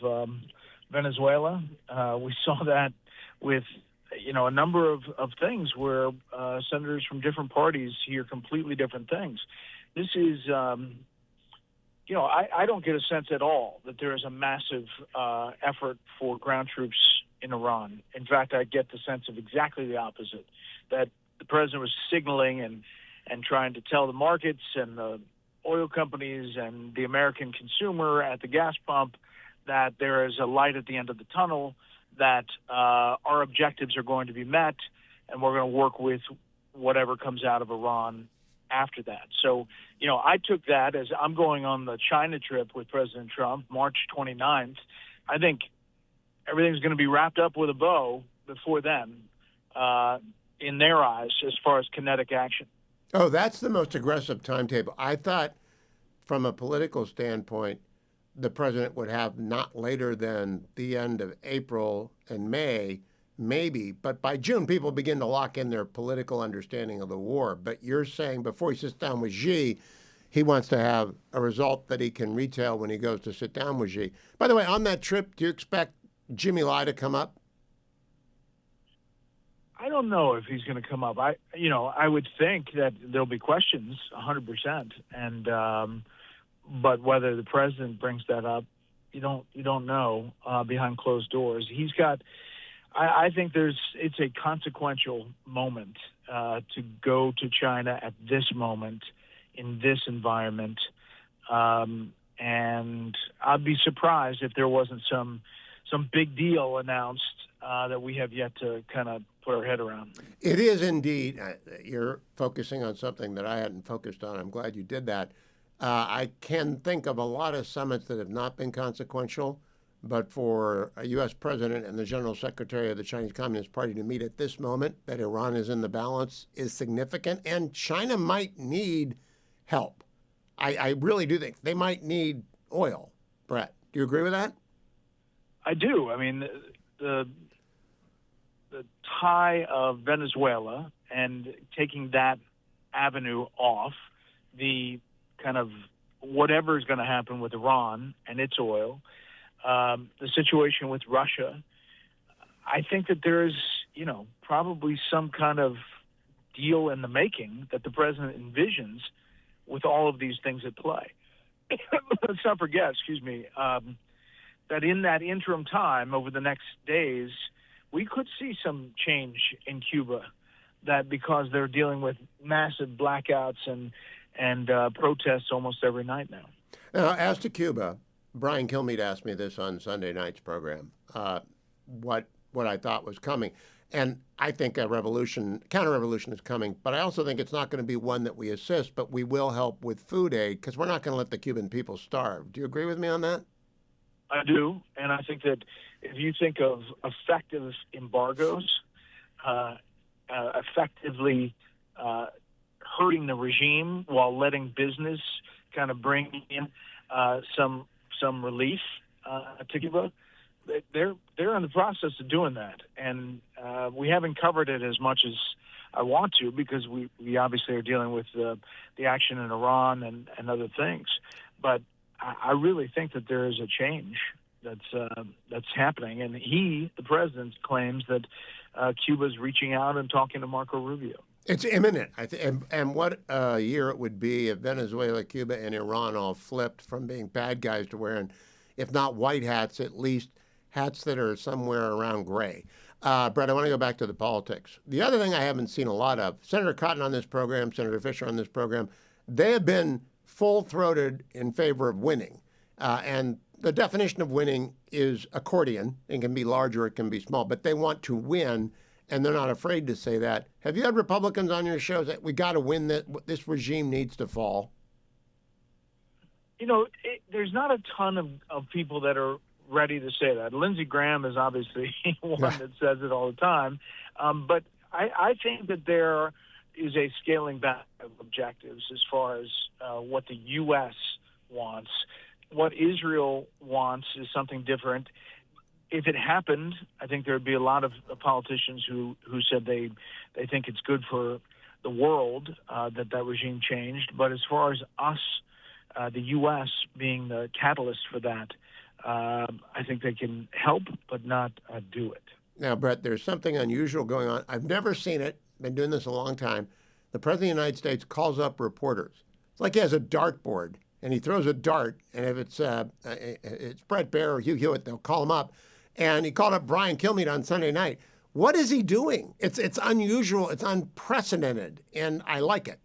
Venezuela. We saw that with a number of things where senators from different parties hear completely different things. This is, I don't get a sense at all that there is a massive effort for ground troops in Iran. In fact, I get the sense of exactly the opposite, that the president was signaling and trying to tell the markets and the oil companies and the American consumer at the gas pump that there is a light at the end of the tunnel, that our objectives are going to be met, and we're going to work with whatever comes out of Iran after that. So, I took that as I'm going on the China trip with President Trump, March 29th. I think everything's going to be wrapped up with a bow before then, in their eyes, as far as kinetic action. Oh, that's the most aggressive timetable. I thought from a political standpoint, the president would have not later than the end of April and May, maybe, but by June, people begin to lock in their political understanding of the war. But you're saying before he sits down with Xi, he wants to have a result that he can retail when he goes to sit down with Xi. By the way, on that trip, do you expect Jimmy Lai to come up? I don't know if he's going to come up. I would think that there'll be questions, 100%, and but whether the president brings that up, you don't know behind closed doors. He's got. I think it's a consequential moment to go to China at this moment in this environment, and I'd be surprised if there wasn't some big deal announced that we have yet to kind of put our head around. It is indeed. You're focusing on something that I hadn't focused on. I'm glad you did that. I can think of a lot of summits that have not been consequential, but for a U.S. president and the general secretary of the Chinese Communist Party to meet at this moment, that Iran is in the balance, is significant, and China might need help. I really do think they might need oil. Brett, do you agree with that? I do. I mean, the tie of Venezuela and taking that avenue off, the kind of whatever is going to happen with Iran and its oil, the situation with Russia, I think that there is, probably some kind of deal in the making that the president envisions with all of these things at play. Let's not forget, that in that interim time over the next days, we could see some change in Cuba, that because they're dealing with massive blackouts and protests almost every night now. Now, as to Cuba, Brian Kilmeade asked me this on Sunday night's program, what I thought was coming. And I think a counter-revolution is coming, but I also think it's not going to be one that we assist, but we will help with food aid because we're not going to let the Cuban people starve. Do you agree with me on that? I do, and I think that if you think of effective embargoes, effectively hurting the regime while letting business kind of bring in some relief to Cuba, they're in the process of doing that, and we haven't covered it as much as I want to, because we obviously are dealing with the action in Iran and other things. But I really think that there is a change that's happening, and the president, claims that Cuba's reaching out and talking to Marco Rubio. It's imminent. And what a year it would be if Venezuela, Cuba, and Iran all flipped from being bad guys to wearing, if not white hats, at least hats that are somewhere around gray. Brett, I want to go back to the politics. The other thing I haven't seen a lot of, Senator Cotton on this program, Senator Fisher on this program, they have been full-throated in favor of winning. And the definition of winning is accordion. It can be large or it can be small, but they want to win, and they're not afraid to say that. Have you had Republicans on your show that we got to win, this regime needs to fall? There's not a ton of people that are ready to say that. Lindsey Graham is obviously one that says it all the time. But I think that there is a scaling back of objectives as far as what the U.S. wants. What Israel wants is something different. If it happened, I think there would be a lot of politicians who said they think it's good for the world that regime changed. But as far as us, the U.S. being the catalyst for that, I think they can help but not do it. Now, Brett, there's something unusual going on. I've never seen it. Been doing this a long time. The President of the United States calls up reporters. It's like he has a dartboard, and he throws a dart, and if it's Brett Baer or Hugh Hewitt, they'll call him up. And he called up Brian Kilmeade on Sunday night. What is he doing? It's unusual. It's unprecedented, and I like it.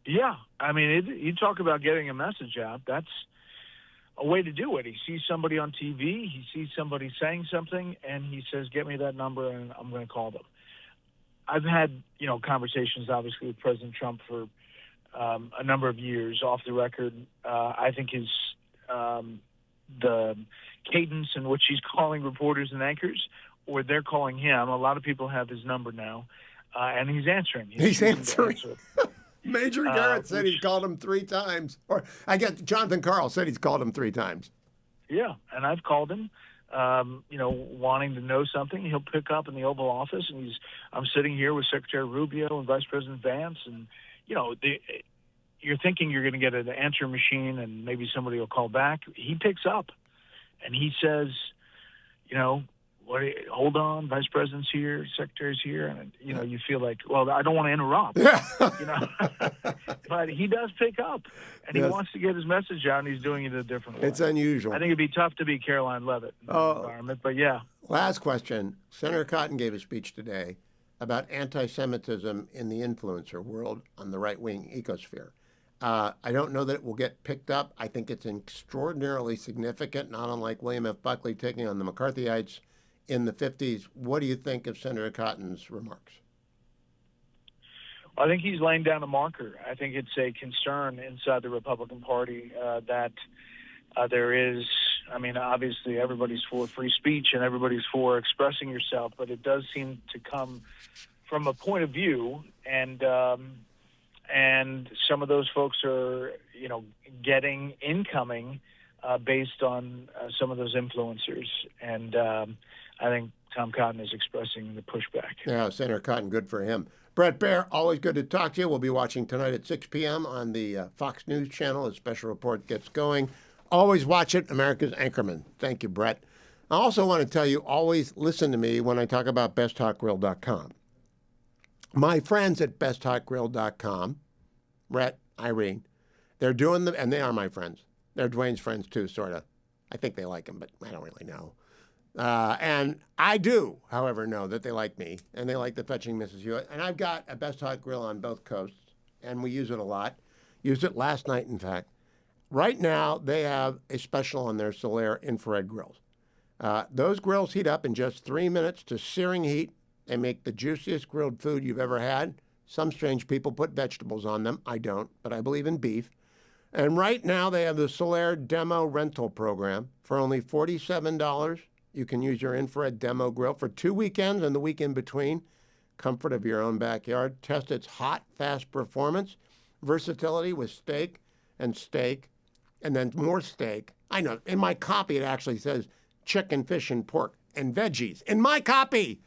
Yeah. I mean, you talk about getting a message out. That's a way to do it. He sees somebody on TV, he sees somebody saying something, and he says, get me that number, and I'm going to call them. I've had, conversations, obviously, with President Trump for a number of years off the record. I think the cadence in which he's calling reporters and anchors, or they're calling him, a lot of people have his number now, and he's answering. He's answering. Major Garrett said he's called him 3 times. Or I guess Jonathan Karl said he's called him 3 times. Yeah, and I've called him, wanting to know something. He'll pick up in the Oval Office, and I'm sitting here with Secretary Rubio and Vice President Vance, and, you're thinking you're going to get an answer machine and maybe somebody will call back. He picks up, and he says, hold on, Vice President's here, Secretary's here, and you feel like, well, I don't want to interrupt, but he does pick up, and he wants to get his message out, and he's doing it a different way. It's unusual. I think it'd be tough to be Caroline Leavitt in that environment, but yeah. Last question. Senator Cotton gave a speech today about anti-Semitism in the influencer world on the right-wing ecosphere. I don't know that it will get picked up. I think it's extraordinarily significant, not unlike William F. Buckley taking on the McCarthyites in the 50s. What do you think of Senator Cotton's remarks? I think he's laying down a marker. I think it's a concern inside the Republican Party that there is, obviously everybody's for free speech and everybody's for expressing yourself, but it does seem to come from a point of view, and some of those folks are, getting incoming based on some of those influencers. And I think Tom Cotton is expressing the pushback. Yeah, Senator Cotton, good for him. Brett Baer, always good to talk to you. We'll be watching tonight at 6 p.m. on the Fox News channel as Special Report gets going. Always watch it, America's Anchorman. Thank you, Brett. I also want to tell you, always listen to me when I talk about besthotgrill.com. My friends at besthotgrill.com, Brett, Irene, they're doing and they are my friends. They're Dwayne's friends too, sort of. I think they like him, but I don't really know. And I do, however, know that they like me, and they like the Fetching Mrs. Hewitt. And I've got a Best Hot Grill on both coasts, and we use it a lot. Used it last night, in fact. Right now, they have a special on their Solaire infrared grills. Those grills heat up in just 3 minutes to searing heat. They make the juiciest grilled food you've ever had. Some strange people put vegetables on them. I don't, but I believe in beef. And right now they have the Solaire demo rental program for only $47. You can use your infrared demo grill for 2 weekends and the week in between. Comfort of your own backyard. Test its hot, fast performance, versatility with steak, and then more steak. I know, in my copy it actually says chicken, fish, and pork, and veggies. In my copy!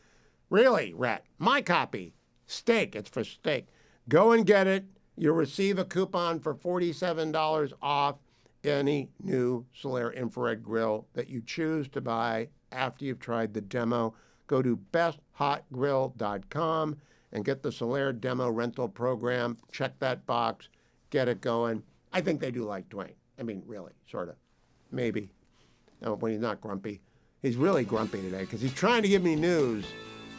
Really, Rhett? My copy. Steak, it's for steak. Go and get it. You'll receive a coupon for $47 off any new Solaire infrared grill that you choose to buy after you've tried the demo. Go to besthotgrill.com and get the Solaire demo rental program. Check that box. Get it going. I think they do like Dwayne. I mean, really, sort of. Maybe. When he's not grumpy. He's really grumpy today because he's trying to give me news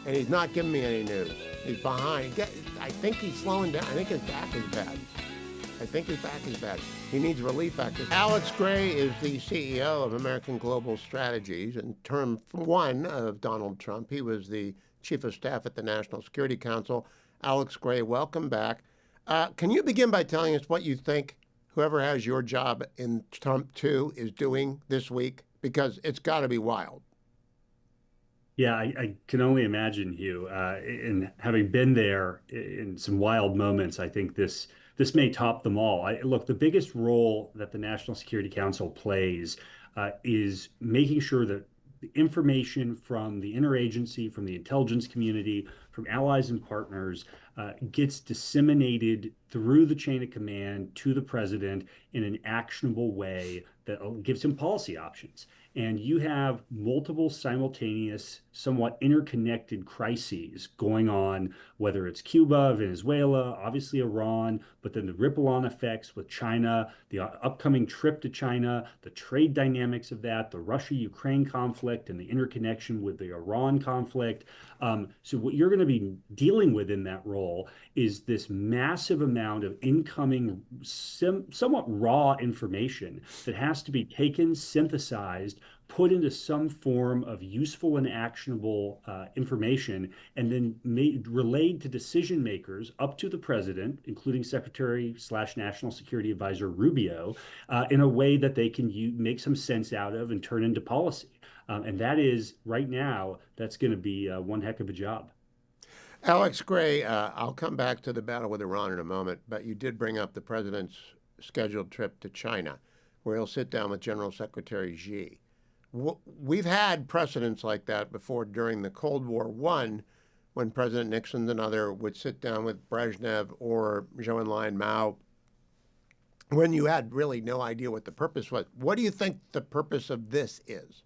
and he's not giving me any news. He's behind. I think he's slowing down. I think his back is bad. He needs relief actors. Alex Gray is the CEO of American Global Strategies. In term 1 of Donald Trump, he was the chief of staff at the National Security Council. Alex Gray, welcome back. Can you begin by telling us what you think whoever has your job in Trump 2 is doing this week? Because it's got to be wild. Yeah, I can only imagine, Hugh. And having been there in some wild moments, I think this may top them all. Look, the biggest role that the National Security Council plays is making sure that the information from the interagency, from the intelligence community, from allies and partners gets disseminated through the chain of command to the president in an actionable way that gives him policy options. And you have multiple simultaneous, somewhat interconnected crises going on, whether it's Cuba, Venezuela, obviously Iran, but then the ripple-on effects with China, the upcoming trip to China, the trade dynamics of that, the Russia-Ukraine conflict, and the interconnection with the Iran conflict. So what you're going to be dealing with in that role is this massive amount of incoming, somewhat raw information that has to be taken, synthesized, put into some form of useful and actionable information, and then relayed to decision makers up to the president, including Secretary/National Security Advisor Rubio, in a way that they can make some sense out of and turn into policy. And that is, right now, that's going to be one heck of a job. Alex Gray, I'll come back to the battle with Iran in a moment, but you did bring up the president's scheduled trip to China, where he'll sit down with General Secretary Xi. We've had precedents like that before during the Cold War I, when President Nixon and other would sit down with Brezhnev or Zhou Enlai and Mao, when you had really no idea what the purpose was. What do you think the purpose of this is?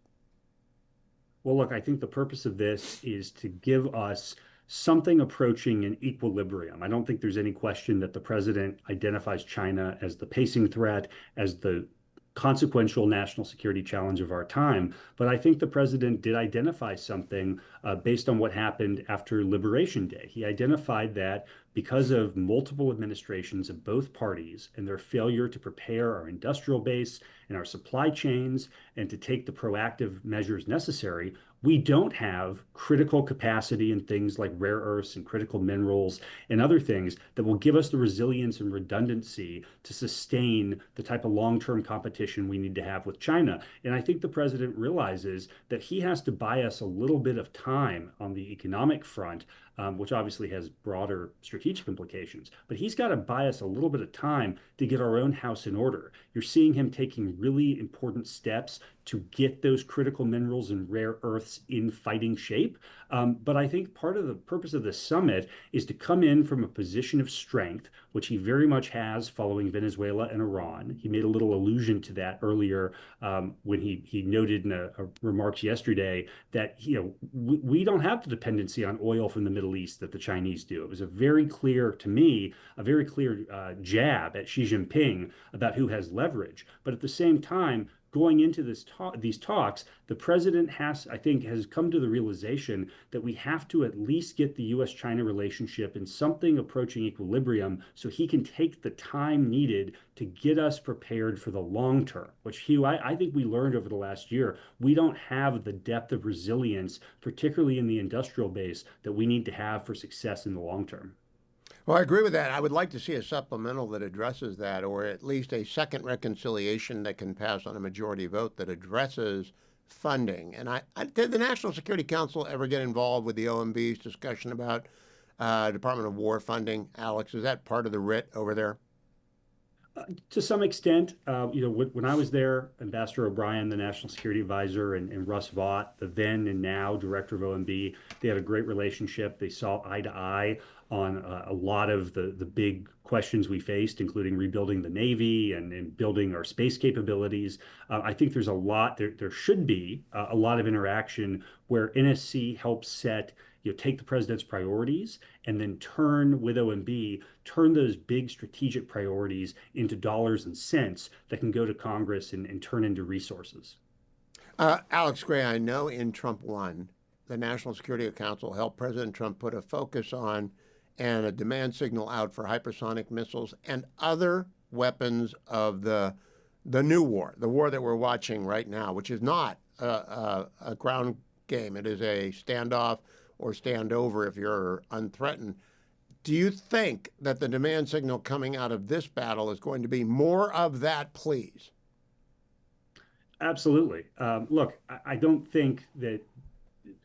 Well, look, I think the purpose of this is to give us something approaching an equilibrium. I don't think there's any question that the president identifies China as the pacing threat, as the consequential national security challenge of our time. But I think the president did identify something based on what happened after Liberation Day. He identified that because of multiple administrations of both parties and their failure to prepare our industrial base and our supply chains and to take the proactive measures necessary, we don't have critical capacity in things like rare earths and critical minerals and other things that will give us the resilience and redundancy to sustain the type of long-term competition we need to have with China. And I think the president realizes that he has to buy us a little bit of time on the economic front, which obviously has broader strategic implications. But he's got to buy us a little bit of time to get our own house in order. You're seeing him taking really important steps to get those critical minerals and rare earths in fighting shape. But I think part of the purpose of the summit is to come in from a position of strength, which he very much has following Venezuela and Iran. He made a little allusion to that earlier when he noted in a remarks yesterday that we don't have the dependency on oil from the Middle East that the Chinese do. It was a very clear, to me, a very clear jab at Xi Jinping about who has leverage. But at the same time, going into these talks, the president has come to the realization that we have to at least get the U.S.-China relationship in something approaching equilibrium so he can take the time needed to get us prepared for the long term, which, Hugh, I think we learned over the last year. We don't have the depth of resilience, particularly in the industrial base, that we need to have for success in the long term. Well, I agree with that. I would like to see a supplemental that addresses that, or at least a second reconciliation that can pass on a majority vote that addresses funding. And did the National Security Council ever get involved with the OMB's discussion about Department of War funding? Alex, is that part of the writ over there? To some extent, when I was there, Ambassador O'Brien, the National Security Advisor, and Russ Vought, the then and now Director of OMB, they had a great relationship. They saw eye to eye on a lot of the big questions we faced, including rebuilding the Navy and building our space capabilities. I think there's a lot, there should be a lot of interaction where NSC helps set, take the president's priorities and then turn with OMB, turn those big strategic priorities into dollars and cents that can go to Congress and turn into resources. Alex Gray, I know in Trump 1, the National Security Council helped President Trump put a focus on and a demand signal out for hypersonic missiles and other weapons of the new war, the war that we're watching right now, which is not a ground game. It is a standoff or stand over if you're unthreatened. Do you think that the demand signal coming out of this battle is going to be more of that, please? Absolutely. Look, I don't think that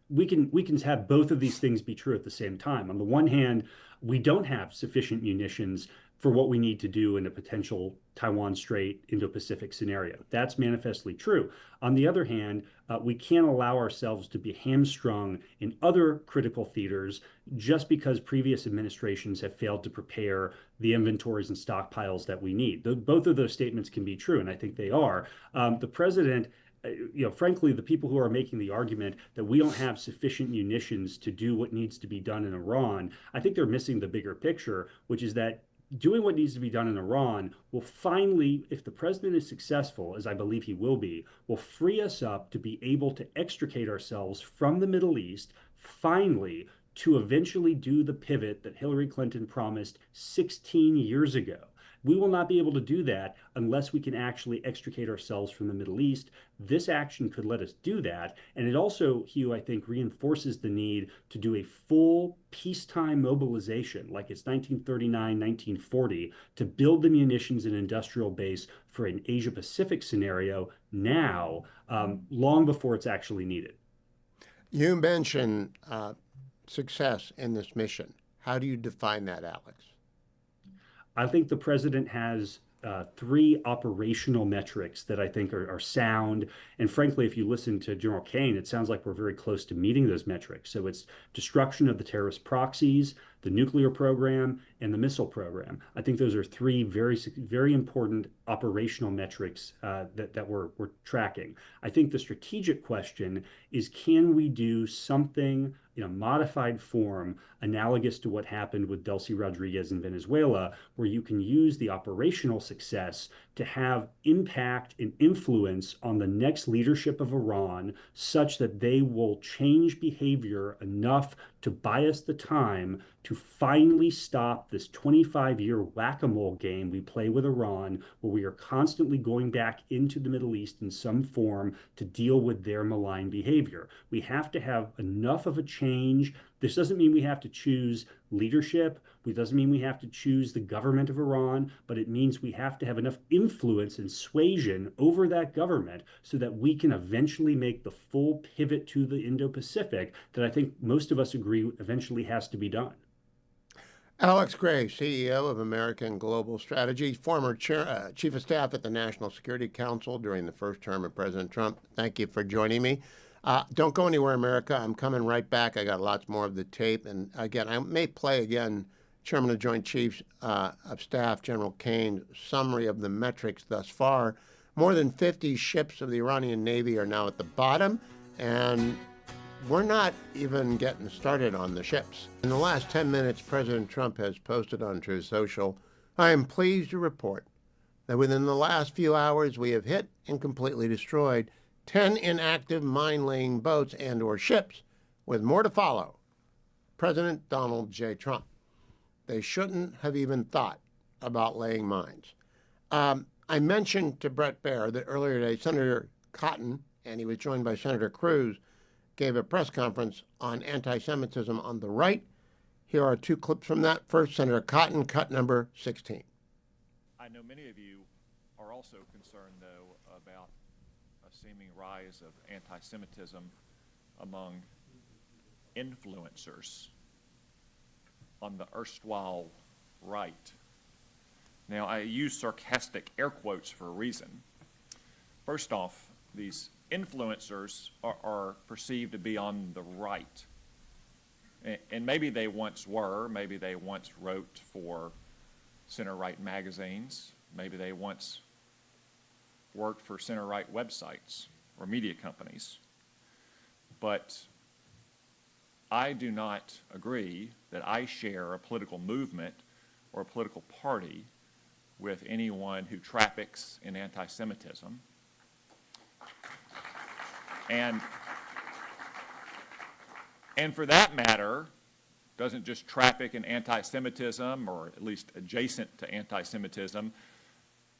we can have both of these things be true at the same time. On the one hand, we don't have sufficient munitions for what we need to do in a potential Taiwan Strait Indo-Pacific scenario. That's manifestly true. On the other hand, we can't allow ourselves to be hamstrung in other critical theaters just because previous administrations have failed to prepare the inventories and stockpiles that we need. Both of those statements can be true, and I think they are. The president, frankly, the people who are making the argument that we don't have sufficient munitions to do what needs to be done in Iran, I think they're missing the bigger picture, which is that doing what needs to be done in Iran will finally, if the president is successful, as I believe he will be, will free us up to be able to extricate ourselves from the Middle East, finally, to eventually do the pivot that Hillary Clinton promised 16 years ago. We will not be able to do that unless we can actually extricate ourselves from the Middle East. This action could let us do that. And it also, Hugh, I think, reinforces the need to do a full peacetime mobilization, like it's 1939, 1940, to build the munitions and industrial base for an Asia-Pacific scenario now, long before it's actually needed. You mentioned success in this mission. How do you define that, Alex? I think the president has three operational metrics that I think are sound. And frankly, if you listen to General Kane, it sounds like we're very close to meeting those metrics. So it's destruction of the terrorist proxies, the nuclear program, and the missile program. I think those are three very, very important operational metrics that we're tracking. I think the strategic question is, can we do something in a modified form analogous to what happened with Delcy Rodriguez in Venezuela, where you can use the operational success to have impact and influence on the next leadership of Iran such that they will change behavior enough to buy us the time to finally stop this 25-year whack-a-mole game we play with Iran, where we are constantly going back into the Middle East in some form to deal with their malign behavior. We have to have enough of a change. This doesn't mean we have to choose leadership. It doesn't mean we have to choose the government of Iran, but it means we have to have enough influence and suasion over that government so that we can eventually make the full pivot to the Indo-Pacific that I think most of us agree eventually has to be done. Alex Gray, CEO of American Global Strategy, former Chief of Staff at the National Security Council during the first term of President Trump. Thank you for joining me. Don't go anywhere, America. I'm coming right back. I got lots more of the tape. And again, I may play again Chairman of Joint Chiefs of Staff General Kane's summary of the metrics thus far. More than 50 ships of the Iranian Navy are now at the bottom, and we're not even getting started on the ships. In the last 10 minutes, President Trump has posted on Truth Social, "I am pleased to report that within the last few hours we have hit and completely destroyed 10 inactive mine-laying boats and or ships, with more to follow. President Donald J. Trump." They shouldn't have even thought about laying mines. I mentioned to Brett Baer that earlier today, Senator Cotton, and he was joined by Senator Cruz, gave a press conference on anti-Semitism on the right Here are two clips from that. First, Senator Cotton, cut number 16. I know many of you are also concerned, though, about a seeming rise of anti-Semitism among influencers on the erstwhile right. Now, I use sarcastic air quotes for a reason. First off, these influencers are perceived to be on the right. And maybe they once were, maybe they once wrote for center-right magazines, maybe they once worked for center-right websites or media companies. But I do not agree that I share a political movement or a political party with anyone who traffics in anti-Semitism. And for that matter, doesn't just traffic in anti-Semitism, or at least adjacent to anti-Semitism,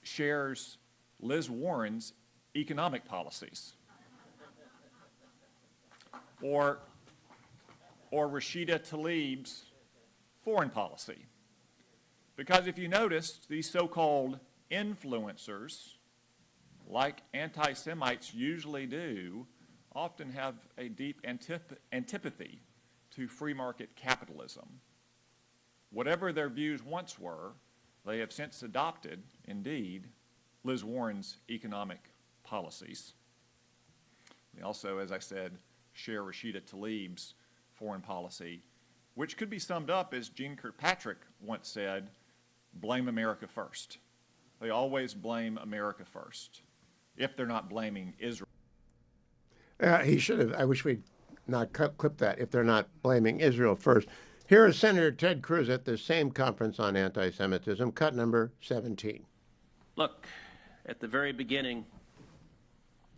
shares Liz Warren's economic policies. Or Rashida Tlaib's foreign policy. Because if you notice, these so-called influencers, like anti-Semites usually do, often have a deep antipathy to free market capitalism. Whatever their views once were, they have since adopted, indeed, Liz Warren's economic policies. They also, as I said, share Rashida Tlaib's foreign policy, which could be summed up as Jeane Kirkpatrick once said, blame America first. They always blame America first, if they're not blaming Israel. He should have. I wish we'd not clip that, if they're not blaming Israel first. Here is Senator Ted Cruz at the same conference on anti-Semitism, cut number 17. Look, at the very beginning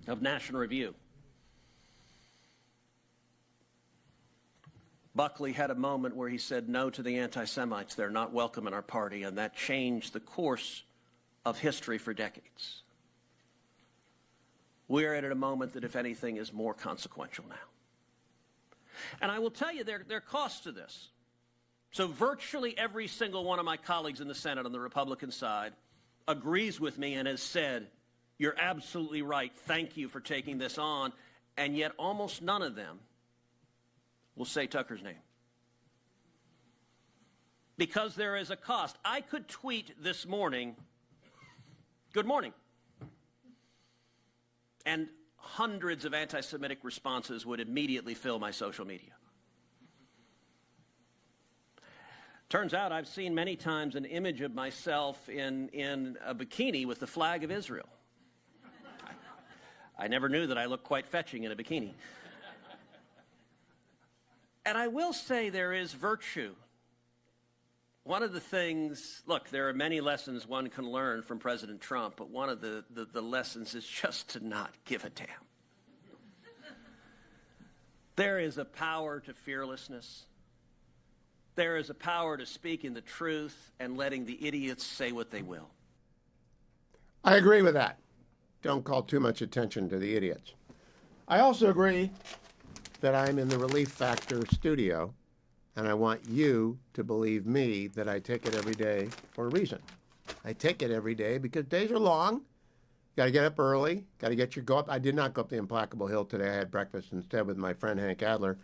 of National Review, Buckley had a moment where he said no to the anti-Semites. They're not welcome in our party, and that changed the course of history for decades. We're at a moment that, if anything, is more consequential now. And I will tell you, there are costs to this. So virtually every single one of my colleagues in the Senate on the Republican side agrees with me and has said, you're absolutely right, thank you for taking this on, and yet almost none of them will say Tucker's name. Because there is a cost. I could tweet this morning, good morning, and hundreds of anti-Semitic responses would immediately fill my social media. Turns out I've seen many times an image of myself in a bikini with the flag of Israel. I never knew that I looked quite fetching in a bikini. And I will say there is virtue. One of the things, look, there are many lessons one can learn from President Trump, but one of the lessons is just to not give a damn. There is a power to fearlessness. There is a power to speaking the truth and letting the idiots say what they will. I agree with that. Don't call too much attention to the idiots. I also agree that I'm in the Relief Factor studio, and I want you to believe me that I take it every day for a reason. I take it every day because days are long. Got to get up early. Got to go up. I did not go up the Implacable Hill today. I had breakfast instead with my friend Hank Adler.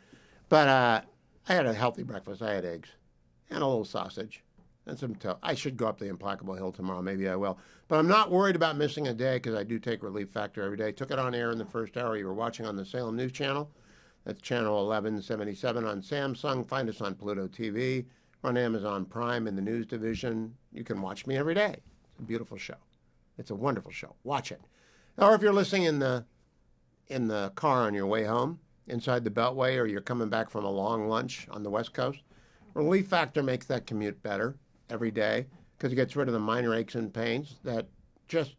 But I had a healthy breakfast. I had eggs and a little sausage and some toast. I should go up the Implacable Hill tomorrow. Maybe I will. But I'm not worried about missing a day because I do take Relief Factor every day. Took it on air in the first hour. You were watching on the Salem News Channel. That's channel 1177 on Samsung. Find us on Pluto TV. We're on Amazon Prime in the news division. You can watch me every day. It's a beautiful show. It's a wonderful show. Watch it. Or if you're listening in the car on your way home, inside the Beltway, or you're coming back from a long lunch on the West Coast, Relief Factor makes that commute better every day because it gets rid of the minor aches and pains that just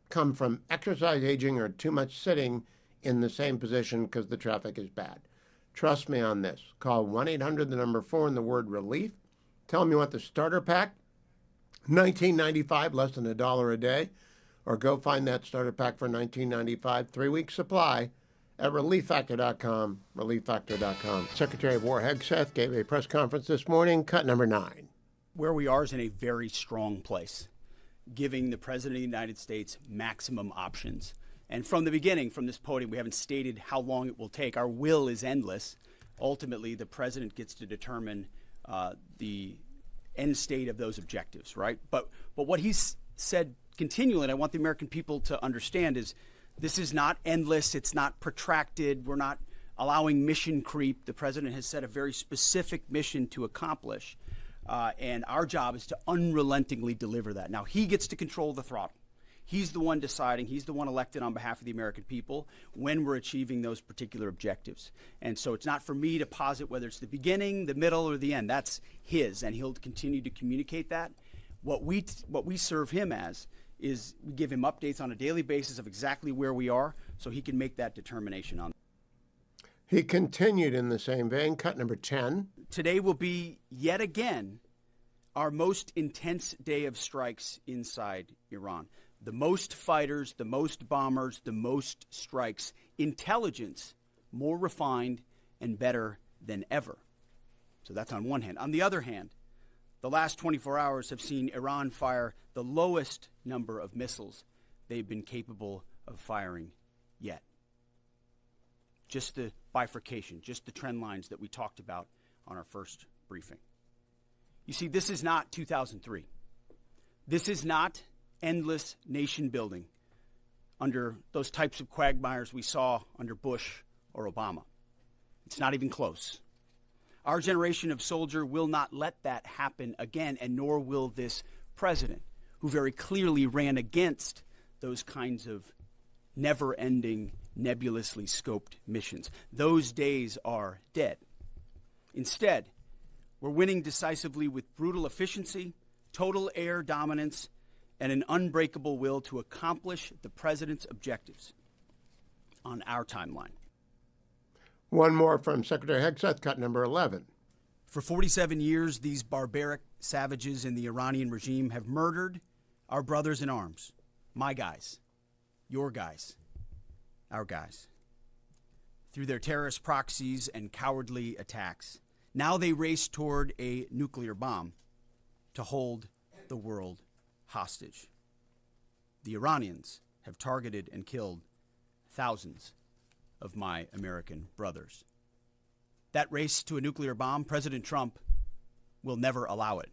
come from exercise, aging, or too much sitting in the same position because the traffic is bad. Trust me on this. Call 1-800, the number 4, and the word relief. Tell them you want the starter pack, $19.95, less than $1 a day, or go find that starter pack for $19.95, 3-week supply at relieffactor.com, relieffactor.com. Secretary of War Hegseth gave a press conference this morning, cut number 9. Where we are is in a very strong place, giving the President of the United States maximum options. And from the beginning, from this podium, we haven't stated how long it will take. Our will is endless. Ultimately, the President gets to determine the end state of those objectives, right? But what he's said continually, and I want the American people to understand, is this is not endless. It's not protracted. We're not allowing mission creep. The President has set a very specific mission to accomplish. And our job is to unrelentingly deliver that. Now, he gets to control the throttle. He's the one deciding, he's the one elected on behalf of the American people when we're achieving those particular objectives. And so it's not for me to posit whether it's the beginning, the middle, or the end. That's his, and he'll continue to communicate that. What we serve him as is we give him updates on a daily basis of exactly where we are so he can make that determination on. He continued in the same vein, cut number 10. Today will be, yet again, our most intense day of strikes inside Iran. The most fighters, the most bombers, the most strikes. Intelligence more refined and better than ever. So that's on one hand. On the other hand, the last 24 hours have seen Iran fire the lowest number of missiles they've been capable of firing yet. Just the bifurcation, just the trend lines that we talked about on our first briefing. You see, this is not 2003. This is not endless nation building under those types of quagmires we saw under Bush or Obama. It's not even close. Our generation of soldier will not let that happen again, and nor will this president, who very clearly ran against those kinds of never-ending, nebulously scoped missions. Those days are dead. Instead, we're winning decisively with brutal efficiency, total air dominance, and an unbreakable will to accomplish the president's objectives on our timeline. One more from Secretary Hegseth, cut number 11. For 47 years, these barbaric savages in the Iranian regime have murdered our brothers in arms, my guys, your guys, our guys, through their terrorist proxies and cowardly attacks. Now they race toward a nuclear bomb to hold the world hostage. The Iranians have targeted and killed thousands of my American brothers. That race to a nuclear bomb, President Trump will never allow it.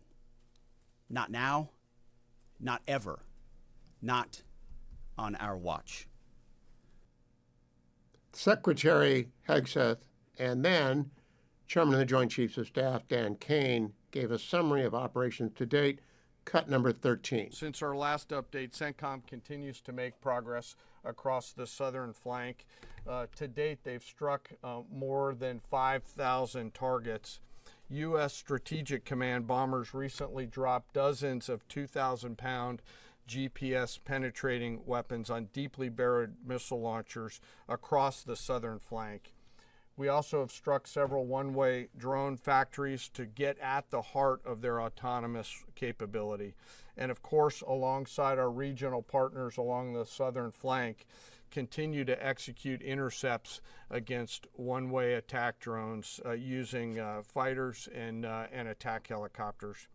Not now, not ever, not on our watch. Secretary Hegseth and then Chairman of the Joint Chiefs of Staff, Dan Kane, gave a summary of operations to date, cut number 13. Since our last update, CENTCOM continues to make progress across the southern flank. To date, they've struck more than 5,000 targets. U.S. Strategic Command bombers recently dropped dozens of 2,000-pound GPS penetrating weapons on deeply buried missile launchers across the southern flank. We also have struck several one-way drone factories to get at the heart of their autonomous capability. And of course, alongside our regional partners along the southern flank, continue to execute intercepts against one-way attack drones using fighters and attack helicopters.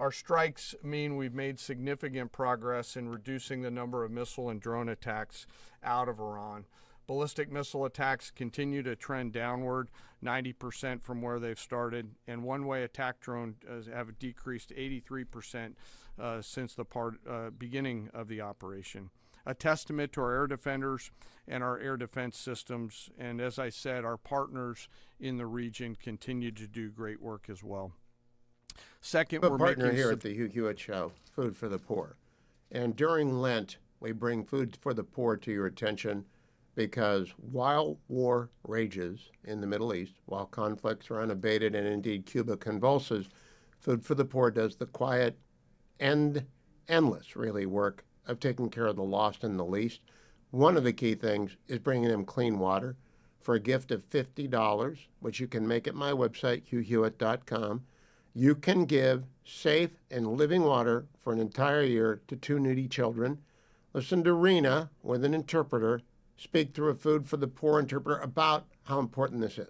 Our strikes mean we've made significant progress in reducing the number of missile and drone attacks out of Iran. Ballistic missile attacks continue to trend downward, 90% from where they've started, and one-way attack drones have decreased 83% since the beginning of the operation. A testament to our air defenders and our air defense systems, and as I said, our partners in the region continue to do great work as well. Second, we're partner here at the Hugh Hewitt Show, Food for the Poor. And during Lent, we bring Food for the Poor to your attention because while war rages in the Middle East, while conflicts are unabated and indeed Cuba convulses, Food for the Poor does the quiet and endless, really, work of taking care of the lost and the least. One of the key things is bringing them clean water for a gift of $50, which you can make at my website, hughhewitt.com. You can give safe and living water for an entire year to 2 needy children. Listen to Rena with an interpreter speak through a Food for the Poor interpreter about how important this is.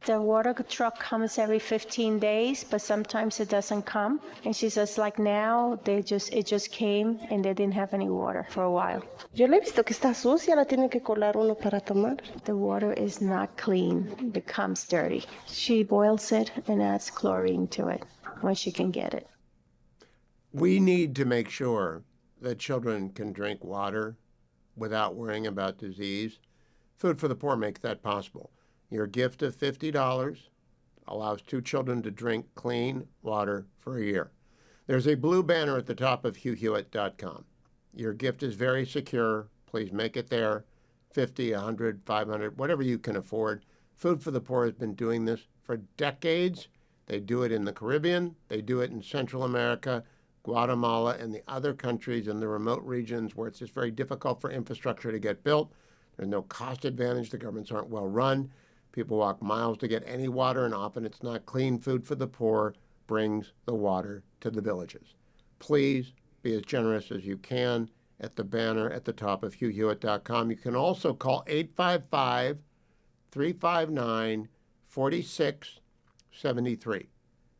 The water truck comes every 15 days, but sometimes it doesn't come. And she says, like now, it just came and they didn't have any water for a while. Yo le he visto que está sucia, la tiene que colar uno para tomar. The water is not clean. It becomes dirty. She boils it and adds chlorine to it when she can get it. We need to make sure that children can drink water without worrying about disease. Food for the Poor makes that possible. Your gift of $50 allows 2 children to drink clean water for a year. There's a blue banner at the top of HughHewitt.com. Your gift is very secure. Please make it there. 50, 100, 500, whatever you can afford. Food for the Poor has been doing this for decades. They do it in the Caribbean. They do it in Central America, Guatemala, and the other countries in the remote regions where it's just very difficult for infrastructure to get built. There's no cost advantage. The governments aren't well run. People walk miles to get any water, and often it's not clean. Food for the Poor brings the water to the villages. Please be as generous as you can at the banner at the top of HughHewitt.com. You can also call 855-359-4673.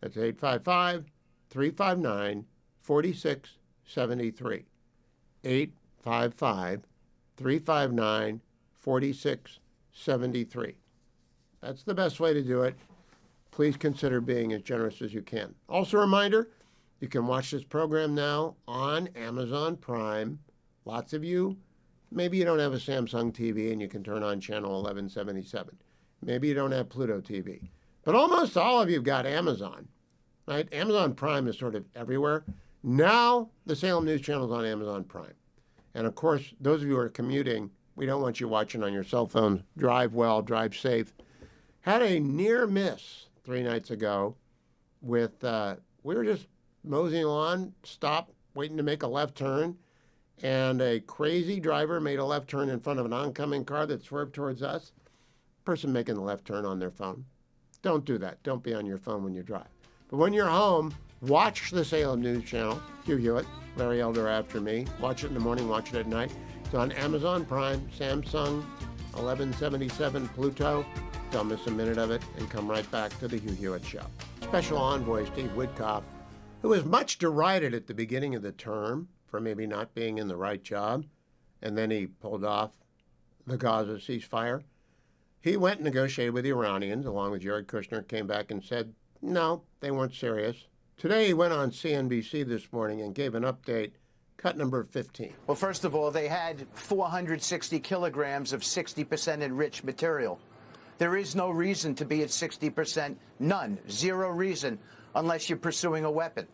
That's 855-359-4673. 855-359-4673. That's the best way to do it. Please consider being as generous as you can. Also a reminder, you can watch this program now on Amazon Prime. Lots of you, maybe you don't have a Samsung TV and you can turn on channel 1177. Maybe you don't have Pluto TV. But almost all of you have got Amazon, right? Amazon Prime is sort of everywhere. Now the Salem News Channel is on Amazon Prime. And of course, those of you who are commuting, we don't want you watching on your cell phone. Drive well, drive safe. Had a near miss 3 nights ago with, we were just moseying along, stopped, waiting to make a left turn, and a crazy driver made a left turn in front of an oncoming car that swerved towards us. Person making the left turn on their phone. Don't do that. Don't be on your phone when you drive. But when you're home, watch the Salem News Channel. Hugh Hewitt, Larry Elder after me. Watch it in the morning, watch it at night. It's on Amazon Prime, Samsung, 1177 Pluto. Don't miss a minute of it, and come right back to the Hugh Hewitt Show. Special Envoy Steve Witkoff, who was much derided at the beginning of the term for maybe not being in the right job, and then he pulled off the Gaza ceasefire. He went and negotiated with the Iranians, along with Jared Kushner, came back and said, no, they weren't serious. Today he went on CNBC this morning and gave an update, cut number 15. Well, first of all, they had 460 kilograms of 60% enriched material. There is no reason to be at 60%, none, zero reason, unless you're pursuing a weapon.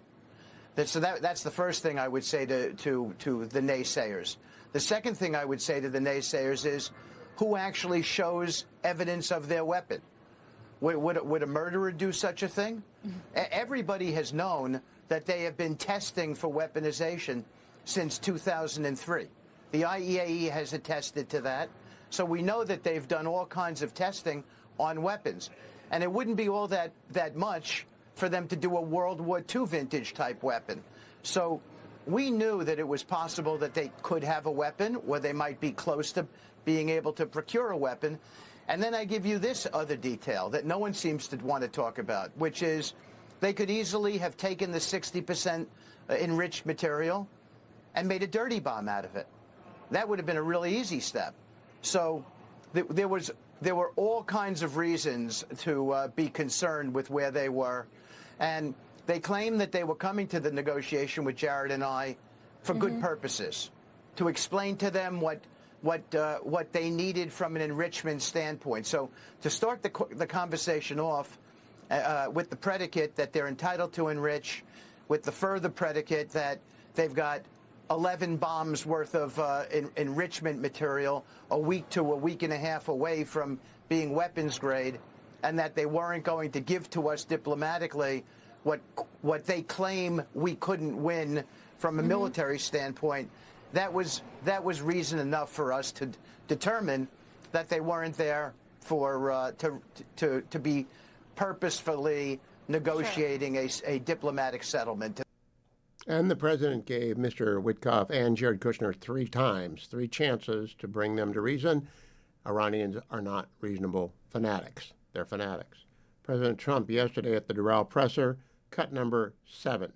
So that's the first thing I would say to the naysayers. The second thing I would say to the naysayers is, who actually shows evidence of their weapon? Would a murderer do such a thing? Everybody has known that they have been testing for weaponization since 2003. The IAEA has attested to that. So we know that they've done all kinds of testing on weapons. And it wouldn't be all that much for them to do a World War II vintage type weapon. So we knew that it was possible that they could have a weapon, or they might be close to being able to procure a weapon. And then I give you this other detail that no one seems to want to talk about, which is they could easily have taken the 60% enriched material and made a dirty bomb out of it. That would have been a really easy step. So there were all kinds of reasons to be concerned with where they were. And they claimed that they were coming to the negotiation with Jared and I for good purposes, to explain to them what they needed from an enrichment standpoint. So to start the conversation off with the predicate that they're entitled to enrich, with the further predicate that they've got 11 bombs worth of enrichment material a week to a week and a half away from being weapons grade, and that they weren't going to give to us diplomatically what they claim we couldn't win from a military standpoint. That was reason enough for us to determine that they weren't there for to be purposefully negotiating a diplomatic settlement. And the president gave Mr. Witkoff and Jared Kushner three chances to bring them to reason. Iranians are not reasonable fanatics. They're fanatics. President Trump yesterday at the Doral presser, cut number 7.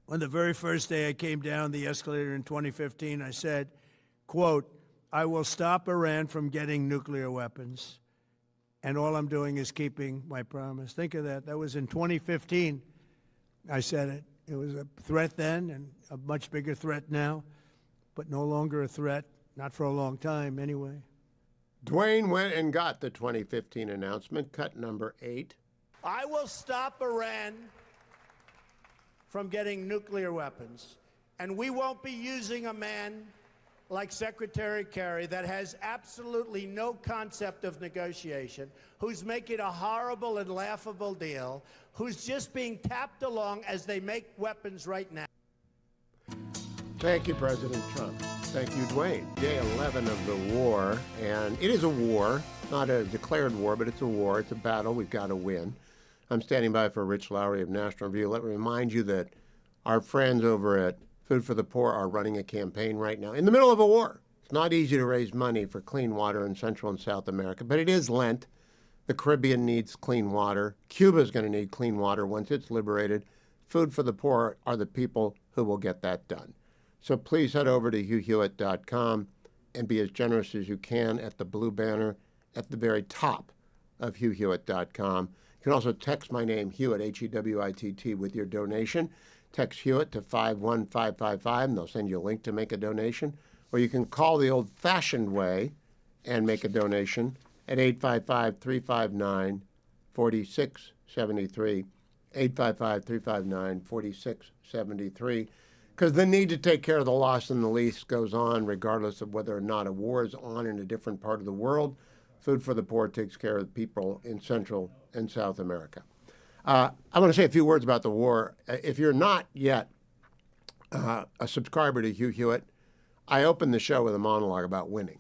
On the very first day I came down the escalator in 2015, I said, quote, I will stop Iran from getting nuclear weapons, and all I'm doing is keeping my promise. Think of that. That was in 2015. I said it. It was a threat then and a much bigger threat now, but no longer a threat, not for a long time anyway. Dwayne went and got the 2015 announcement, cut number 8. I will stop Iran from getting nuclear weapons, and we won't be using a man like Secretary Kerry that has absolutely no concept of negotiation, who's making a horrible and laughable deal, who's just being tapped along as they make weapons right now. Thank you, President Trump. Thank you, Dwayne. Day 11 of the war, and it is a war, not a declared war, but it's a war. It's a battle we've got to win. I'm standing by for Rich Lowry of National Review. Let me remind you that our friends over at Food for the Poor are running a campaign right now in the middle of a war. It's not easy to raise money for clean water in Central and South America, but it is Lent. The Caribbean needs clean water. Cuba is going to need clean water once it's liberated. Food for the Poor are the people who will get that done. So please head over to HughHewitt.com and be as generous as you can at the blue banner at the very top of HughHewitt.com. You can also text my name, Hewitt, H-E-W-I-T-T, with your donation. Text Hewitt to 51555, and they'll send you a link to make a donation. Or you can call the old-fashioned way and make a donation at 855-359-4673, 855-359-4673, because the need to take care of the lost and the least goes on regardless of whether or not a war is on in a different part of the world. Food for the Poor takes care of the people in Central and South America. I want to say a few words about the war. If you're not yet a subscriber to Hugh Hewitt, I opened the show with a monologue about winning.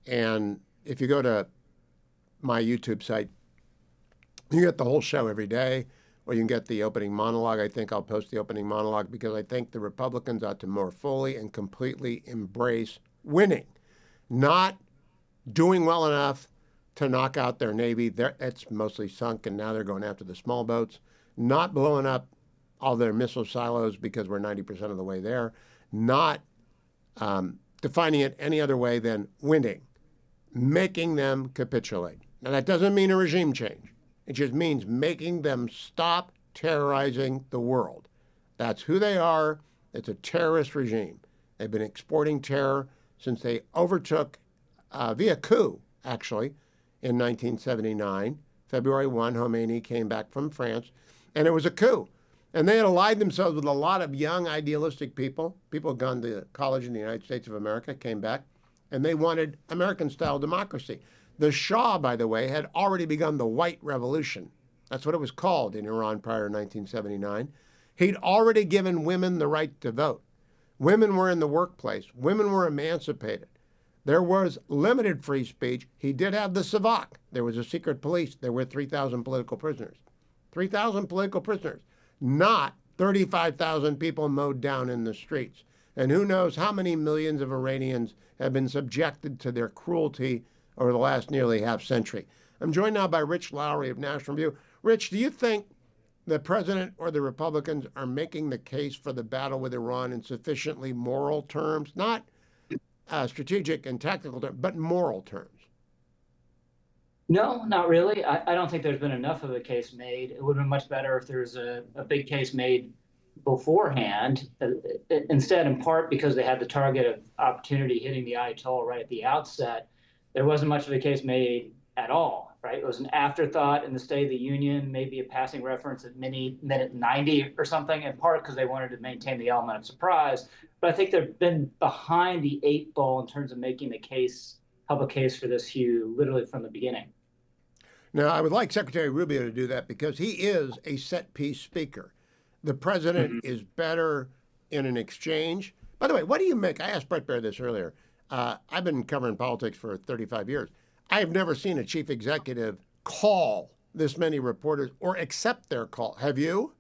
And if you go to my YouTube site, you get the whole show every day, or you can get the opening monologue. I think I'll post the opening monologue because I think the Republicans ought to more fully and completely embrace winning, not doing well enough to knock out their Navy. It's mostly sunk, and now they're going after the small boats, not blowing up all their missile silos because we're 90% of the way there, not defining it any other way than winning, making them capitulate. Now, that doesn't mean a regime change. It just means making them stop terrorizing the world. That's who they are. It's a terrorist regime. They've been exporting terror since they overtook, via coup, actually, in 1979. February 1, Khomeini came back from France, and it was a coup. And they had allied themselves with a lot of young, idealistic people. People who had gone to college in the United States of America, came back, and they wanted American-style democracy. The Shah, by the way, had already begun the White Revolution. That's what it was called in Iran prior to 1979. He'd already given women the right to vote. Women were in the workplace. Women were emancipated. There was limited free speech. He did have the Savak. There was a secret police. There were 3,000 political prisoners. 3,000 political prisoners, not 35,000 people mowed down in the streets. And who knows how many millions of Iranians have been subjected to their cruelty over the last nearly half century. I'm joined now by Rich Lowry of National Review. Rich, do you think the president or the Republicans are making the case for the battle with Iran in sufficiently moral terms, not strategic and tactical terms, but moral terms? No, not really. I don't think there's been enough of a case made. It would have been much better if there's a big case made beforehand. Instead, in part because they had the target of opportunity hitting the Ayatollah right at the outset, there wasn't much of a case made at all, right? It was an afterthought in the State of the Union, maybe a passing reference at minute 90 or something, in part because they wanted to maintain the element of surprise. But I think they've been behind the 8 ball in terms of making the case, public case for this, Hugh, literally from the beginning. Now, I would like Secretary Rubio to do that because he is a set-piece speaker. The president is better in an exchange. By the way, what do you make? I asked Brett Baer this earlier. I've been covering politics for 35 years. I have never seen a chief executive call this many reporters or accept their call. Have you?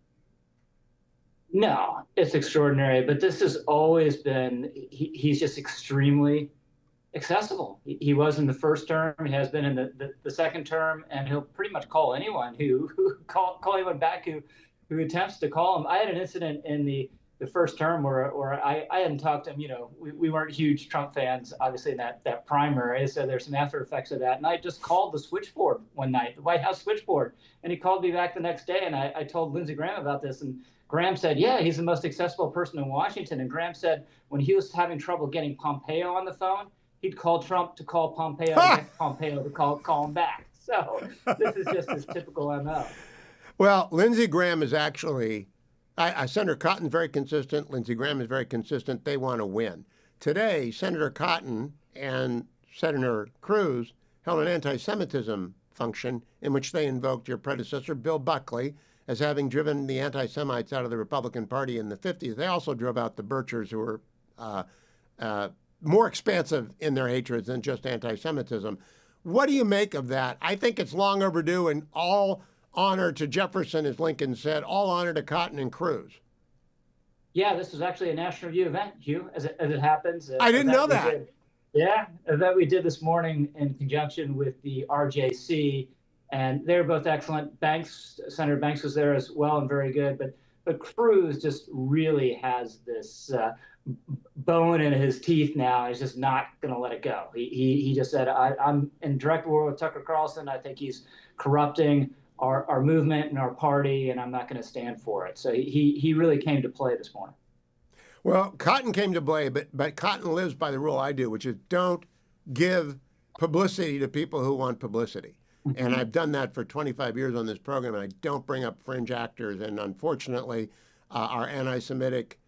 No, it's extraordinary, but this has always been, he's just extremely accessible. He was in the first term, he has been in the second term, and he'll pretty much call anyone who call anyone back who attempts to call him. I had an incident in the first term where I hadn't talked to him. You know, we weren't huge Trump fans, obviously, in that primary, so there's some after effects of that. And I just called the switchboard one night, the White House switchboard, and he called me back the next day, and I told Lindsey Graham about this, and Graham said, yeah, he's the most accessible person in Washington. And Graham said when he was having trouble getting Pompeo on the phone, he'd call Trump to call Pompeo to get Pompeo to call him back. So this is just his typical MO. Well, Lindsey Graham is actually, Senator Cotton's very consistent. Lindsey Graham is very consistent. They want to win. Today, Senator Cotton and Senator Cruz held an anti-Semitism function in which they invoked your predecessor, Bill Buckley, as having driven the anti-Semites out of the Republican Party in the 50s. They also drove out the Birchers, who were more expansive in their hatreds than just anti-Semitism. What do you make of that? I think it's long overdue, and all honor to Jefferson, as Lincoln said, all honor to Cotton and Cruz. Yeah, this was actually a National Review event, Hugh, as it happens. I didn't know that. Yeah, that we did this morning in conjunction with the RJC, and they were both excellent. Senator Banks was there as well and very good, but Cruz just really has this bone in his teeth now. He's just not going to let it go. He just said, I'm in direct war with Tucker Carlson. I think he's corrupting our movement and our party, and I'm not going to stand for it. So he really came to play this morning. Well, Cotton came to play, but Cotton lives by the rule I do, which is don't give publicity to people who want publicity. And I've done that for 25 years on this program, and I don't bring up fringe actors. And unfortunately, our anti-Semitic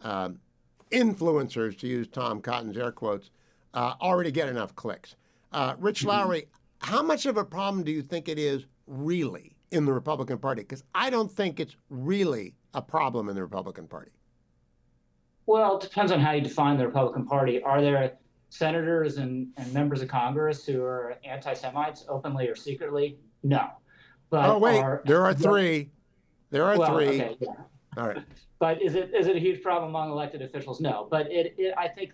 influencers, to use Tom Cotton's air quotes, already get enough clicks. Rich Lowry, how much of a problem do you think it is really in the Republican Party? Because I don't think it's really a problem in the Republican Party. Well, it depends on how you define the Republican Party. Are there senators and members of Congress who are anti-Semites, openly or secretly? No. But there are three. There are three. Okay, yeah. All right. But is it a huge problem among elected officials? No. But I think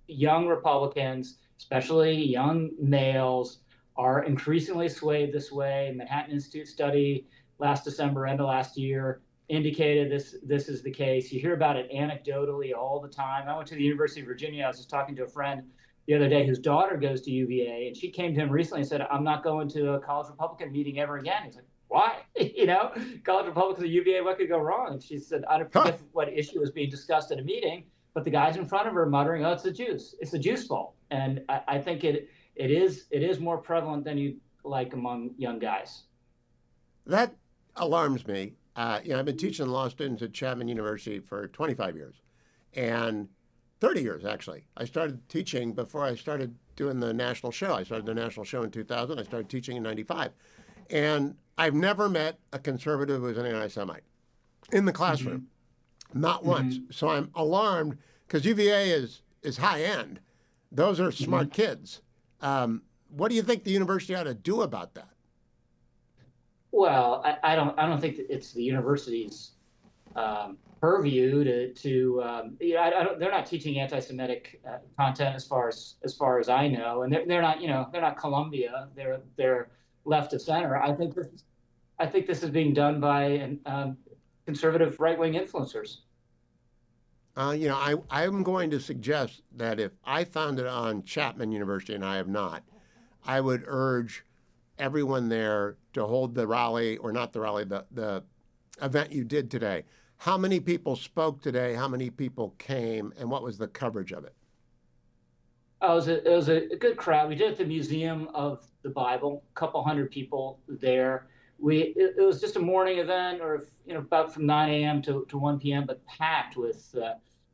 young Republicans, especially young males, are increasingly swayed this way. Manhattan Institute study last December, end of last year, indicated this is the case. You hear about it anecdotally all the time. I went to the University of Virginia. I was just talking to a friend the other day whose daughter goes to UVA, and she came to him recently and said, I'm not going to a college Republican meeting ever again. He's like, why? College Republicans at UVA, what could go wrong? And she said, I don't forget what issue was being discussed at a meeting, but the guys in front of her muttering, oh, it's the Jews. It's the Jews' fault. And I think it is more prevalent than you like among young guys. That alarms me. I've been teaching law students at Chapman University for 25 years, and 30 years, actually. I started teaching before I started doing the national show. I started the national show in 2000. I started teaching in 95. And I've never met a conservative who was an anti-Semite in the classroom, not once. So I'm alarmed because UVA is high end. Those are smart kids. What do you think the university ought to do about that? Well, I don't think that it's the university's purview they're not teaching anti-Semitic content as far as I know, and they're not Columbia. They're left of center. I think this is being done by conservative right-wing influencers. I'm going to suggest that if I found it on Chapman University, and I have not, I would urge everyone there to hold the rally, or not the rally, the event you did today. How many people spoke today? How many people came? And what was the coverage of it? It was a good crowd. We did it at the Museum of the Bible, a couple hundred people there. It was just a morning event, or about from 9 a.m. to 1 p.m., but packed with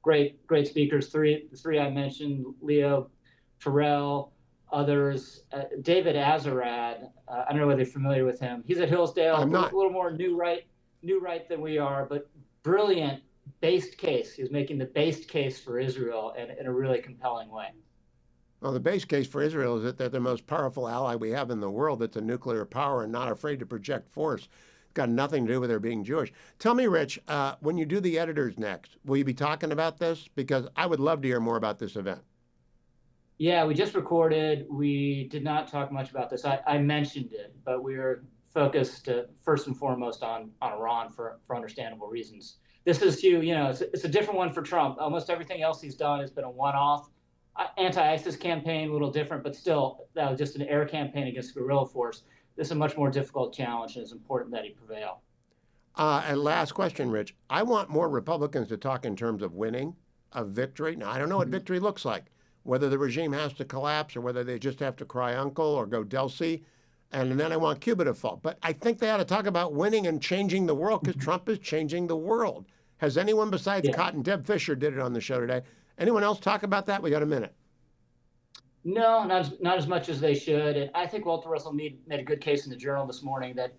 great speakers. The three I mentioned: Leo, Terrell, others. David Azarad. I don't know whether you're familiar with him. He's at Hillsdale. I'm not. A little more new right than we are, but brilliant based case. He was making the based case for Israel in a really compelling way. Well, the base case for Israel is that they're the most powerful ally we have in the world. That's a nuclear power and not afraid to project force. got nothing to do with her being Jewish. Tell me, Rich, when you do the editors next, will you be talking about this? Because I would love to hear more about this event. Yeah, we just recorded. We did not talk much about this. I mentioned it, but we were focused first and foremost on Iran for understandable reasons. This is, Hugh, it's a different one for Trump. Almost everything else he's done has been a one-off. Anti-ISIS campaign, a little different, but still, that was just an air campaign against guerrilla force. This is a much more difficult challenge, and it's important that he prevail. And last question, Rich. I want more Republicans to talk in terms of winning, of victory. Now, I don't know what victory looks like, whether the regime has to collapse or whether they just have to cry uncle or go Delsey. And then I want Cuba to fall. But I think they ought to talk about winning and changing the world, because Trump is changing the world. Has anyone besides Cotton, Deb Fisher did it on the show today, anyone else talk about that? We got a minute. No, not as much as they should. And I think Walter Russell made a good case in the Journal this morning that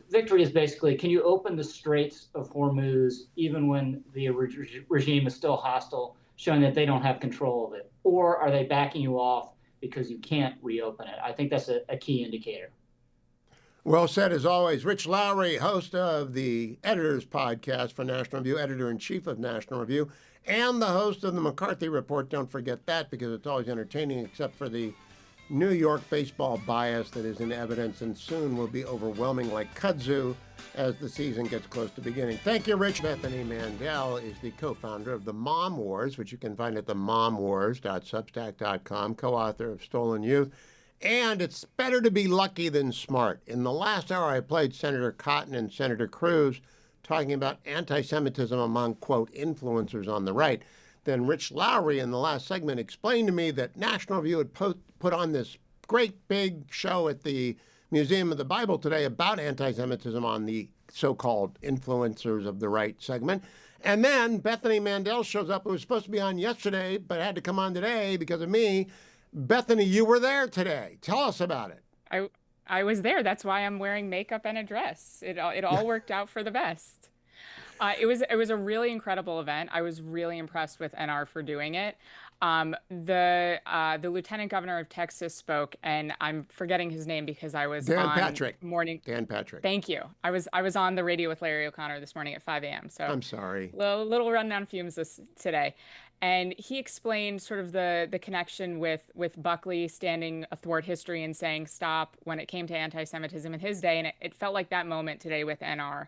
victory is basically, can you open the Straits of Hormuz even when the regime is still hostile, showing that they don't have control of it? Or are they backing you off because you can't reopen it? I think that's a key indicator. Well said, as always. Rich Lowry, host of the Editors Podcast for National Review, editor-in-chief of National Review, and the host of the McCarthy Report. Don't forget that, because it's always entertaining, except for the New York baseball bias that is in evidence and soon will be overwhelming like kudzu as the season gets close to beginning. Thank you, Rich. Bethany Mandel is the co-founder of the Mom Wars, which you can find at themomwars.substack.com, co-author of Stolen Youth. And it's better to be lucky than smart. In the last hour, I played Senator Cotton and Senator Cruz talking about anti-Semitism among, quote, influencers on the right. Then Rich Lowry in the last segment explained to me that National Review had put on this great big show at the Museum of the Bible today about anti-Semitism on the so-called influencers of the right segment. And then Bethany Mandel shows up, who was supposed to be on yesterday, but had to come on today because of me. Bethany, you were there today. Tell us about it. I was there. That's why I'm wearing makeup and a dress. It all worked out for the best. It was a really incredible event. I was really impressed with NR for doing it. The lieutenant governor of Texas spoke, and I'm forgetting his name because I was Dan on Patrick. morning. Dan Patrick. Thank you. I was on the radio with Larry O'Connor this morning at 5 a.m. So I'm sorry. Little rundown fumes today. And he explained sort of the connection with Buckley standing athwart history and saying stop when it came to anti-Semitism in his day. And it felt like that moment today with NR.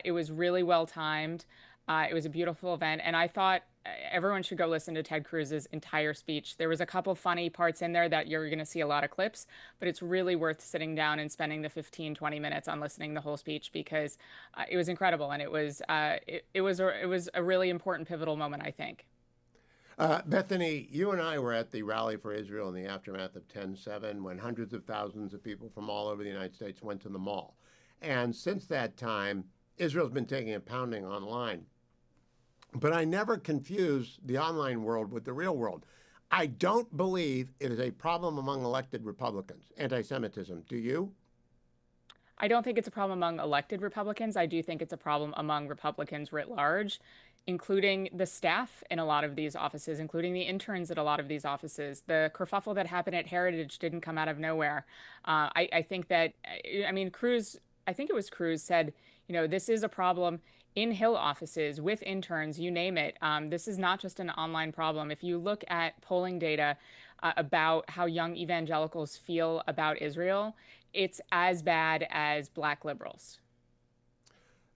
It was really well timed. It was a beautiful event. And I thought everyone should go listen to Ted Cruz's entire speech. There was a couple funny parts in there that you're going to see a lot of clips, but it's really worth sitting down and spending the 15, 20 minutes on listening to the whole speech, because it was incredible. And it was a really important pivotal moment, I think. Bethany, you and I were at the Rally for Israel in the aftermath of 10/7 when hundreds of thousands of people from all over the United States went to the mall. And since that time, Israel's been taking a pounding online. But I never confuse the online world with the real world. I don't believe it is a problem among elected Republicans, anti-Semitism. Do you? I don't think it's a problem among elected Republicans. I do think it's a problem among Republicans writ large, including the staff in a lot of these offices, including the interns at a lot of these offices. The kerfuffle that happened at Heritage didn't come out of nowhere. I think that, Cruz, I think it was Cruz said, this is a problem in Hill offices with interns, you name it. This is not just an online problem. If you look at polling data about how young evangelicals feel about Israel, it's as bad as Black liberals.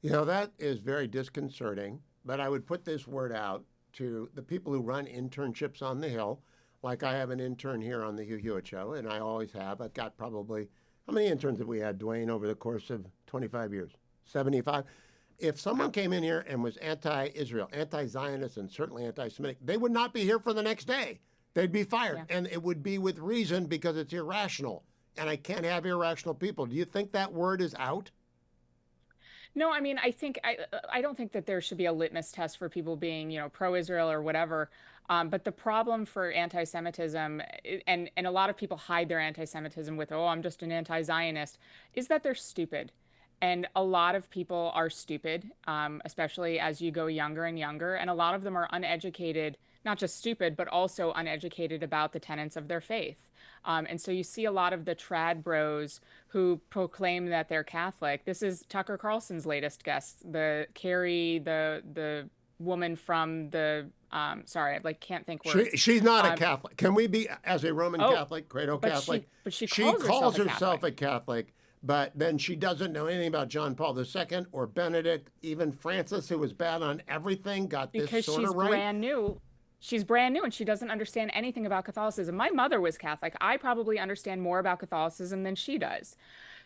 That is very disconcerting. But I would put this word out to the people who run internships on the Hill. Like I have an intern here on the Hugh Hewitt Show, and I always have. I've got probably, how many interns have we had, Dwayne, over the course of 25 years? 75? If someone came in here and was anti-Israel, anti-Zionist, and certainly anti-Semitic, they would not be here for the next day. They'd be fired. Yeah. And it would be with reason, because it's irrational. And I can't have irrational people. Do you think that word is out? No, I don't think that there should be a litmus test for people being, pro-Israel or whatever. But the problem for anti-Semitism, and a lot of people hide their anti-Semitism with, I'm just an anti-Zionist, is that they're stupid. And a lot of people are stupid, especially as you go younger and younger. And a lot of them are uneducated not just stupid, but also uneducated about the tenets of their faith. And so you see a lot of the trad bros who proclaim that they're Catholic. This is Tucker Carlson's latest guest, the Carrie, the woman from the sorry, I like can't think words. She's not a Catholic. Can we be, as a Roman Catholic, Credo Catholic? But she calls herself herself a Catholic, but then she doesn't know anything about John Paul II or Benedict, even Francis, who was bad on everything, got this because sort she's of right. brand new. She's brand new and she doesn't understand anything about Catholicism. My mother was Catholic. I probably understand more about Catholicism than she does.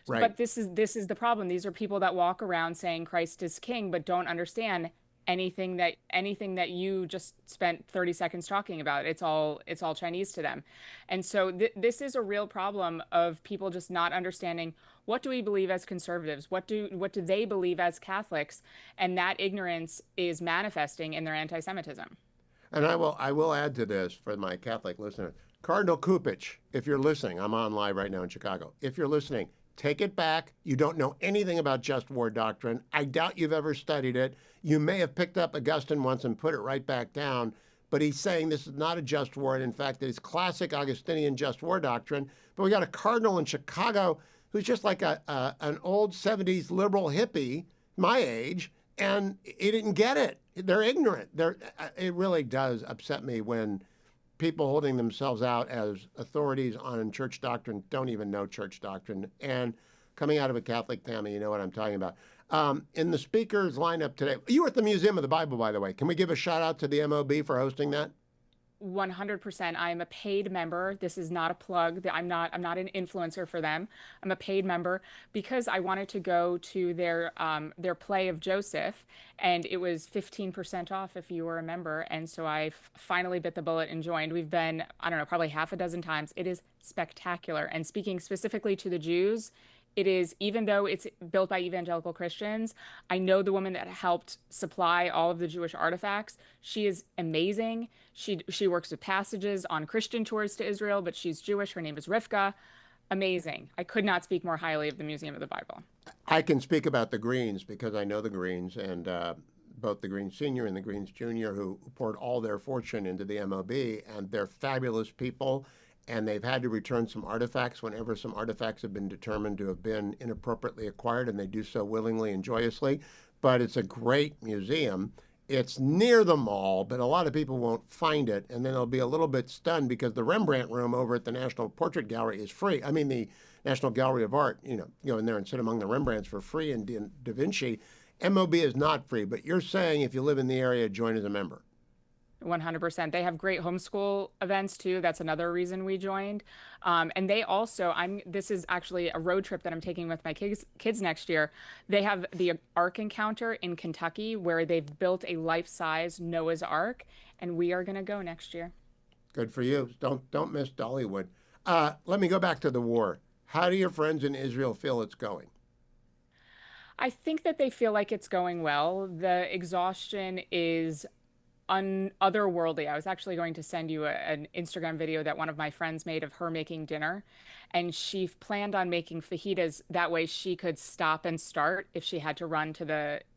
Right. But this is the problem. These are people that walk around saying Christ is king, but don't understand anything that you just spent 30 seconds talking about. It's all Chinese to them. And so this is a real problem of people just not understanding, what do we believe as conservatives? What do they believe as Catholics? And that ignorance is manifesting in their anti-Semitism. And I will add to this for my Catholic listeners. Cardinal Kupich, if you're listening, I'm on live right now in Chicago. If you're listening, take it back. You don't know anything about just war doctrine. I doubt you've ever studied it. You may have picked up Augustine once and put it right back down, but he's saying this is not a just war, and in fact, it is classic Augustinian just war doctrine. But we got a cardinal in Chicago who's just like an old 70s liberal hippie, my age, and he didn't get it. They're ignorant. It really does upset me when people holding themselves out as authorities on church doctrine don't even know church doctrine. And coming out of a Catholic family, you know what I'm talking about. In the speakers lineup today, you were at the Museum of the Bible, by the way. Can we give a shout out to the MOB for hosting that? 100%. I am a paid member. This is not a plug. I'm not an influencer for them. I'm a paid member because I wanted to go to their play of Joseph, and it was 15% off if you were a member. And so I finally bit the bullet and joined. We've been, I don't know, probably half a dozen times. It is spectacular. And speaking specifically to the Jews, it is, even though it's built by evangelical Christians, I know the woman that helped supply all of the Jewish artifacts. She is amazing. She works with passages on Christian tours to Israel, but she's Jewish. Her name is Rivka. Amazing. I could not speak more highly of the Museum of the Bible. I can speak about the Greens because I know the Greens, and both the Greens Senior and the Greens Junior, who poured all their fortune into the MOB, and they're fabulous people. And they've had to return some artifacts whenever some artifacts have been determined to have been inappropriately acquired, and they do so willingly and joyously. But it's a great museum. It's near the mall, but a lot of people won't find it, and then they'll be a little bit stunned because the Rembrandt room over at the National Portrait Gallery is free. I mean, the National Gallery of Art, go in there and sit among the Rembrandts for free, and Da Vinci. MOB is not free, but you're saying if you live in the area, join as a member. 100%. They have great homeschool events too. That's another reason we joined. And they also, this is actually a road trip that I'm taking with my kids next year. They have the Ark Encounter in Kentucky where they've built a life-size Noah's Ark, and we are going to go next year. Good for you. Don't miss Dollywood. Let me go back to the war. How do your friends in Israel feel it's going? I think that they feel like it's going well. The exhaustion is otherworldly. I was actually going to send you an Instagram video that one of my friends made of her making dinner, and she planned on making fajitas. That way she could stop and start if she had to run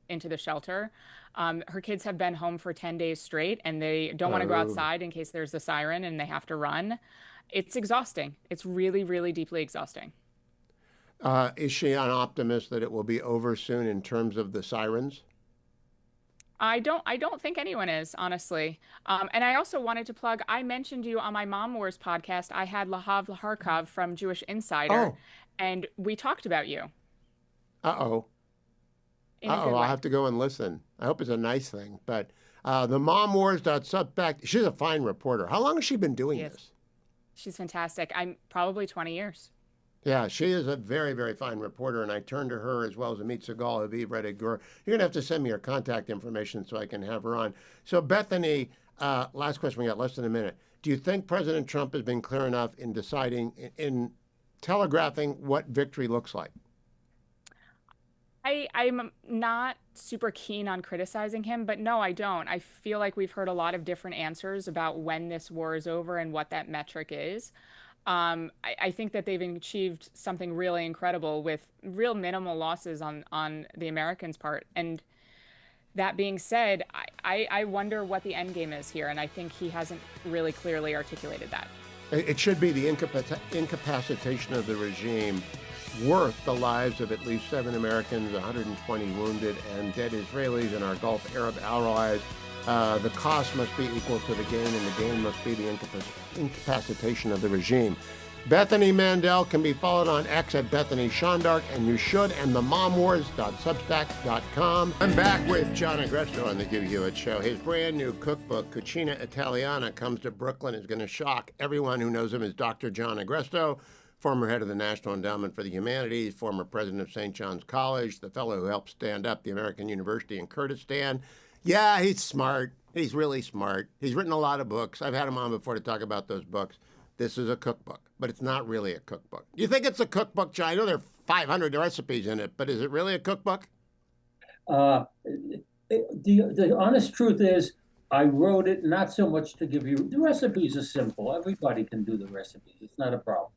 into the shelter. Her kids have been home for 10 days straight, and they don't want to go outside in case there's a siren and they have to run. It's exhausting. It's really, really deeply exhausting. Is she an optimist that it will be over soon in terms of the sirens? I don't think anyone is, honestly. And I also wanted to plug, I mentioned you on my Mom Wars podcast. I had Lahav Laharkov from Jewish Insider, and we talked about you. Uh-oh. I'll have to go and listen. I hope it's a nice thing. But the momwars.substack, she's a fine reporter. How long has she been doing this? She's fantastic. I'm probably 20 years. Yeah, she is a very, very fine reporter, and I turn to her as well as Amit Segal, Aviv Redig Gur. You're going to have to send me her contact information so I can have her on. So, Bethany, last question, we got less than a minute. Do you think President Trump has been clear enough in deciding, in telegraphing what victory looks like? I'm not super keen on criticizing him, but no, I don't. I feel like we've heard a lot of different answers about when this war is over and what that metric is. I think that they've achieved something really incredible with real minimal losses on the Americans' part. And That being said, I wonder what the end game is here, and I think he hasn't really clearly articulated that. It should be the incapacitation of the regime worth the lives of at least 7 Americans, 120 wounded, and dead Israelis and our Gulf Arab allies. The cost must be equal to the gain, and the gain must be the incapacitation of the regime. Bethany Mandel can be followed on X at Bethany Shondark, and you should, and themomwars.substack.com. I'm back with John Agresto on the Hugh Hewitt Show. His brand new cookbook, Cucina Italiana, comes to Brooklyn. Is going to shock everyone who knows him as Dr. John Agresto, former head of the National Endowment for the Humanities, former president of St. John's College, the fellow who helped stand up the American University in Kurdistan. Yeah, he's smart. He's really smart. He's written a lot of books. I've had him on before to talk about those books. This is a cookbook, but it's not really a cookbook. You think it's a cookbook, John? I know there are 500 recipes in it, but is it really a cookbook? The honest truth is, I wrote it not so much to give you, the recipes are simple. Everybody can do the recipes. It's not a problem.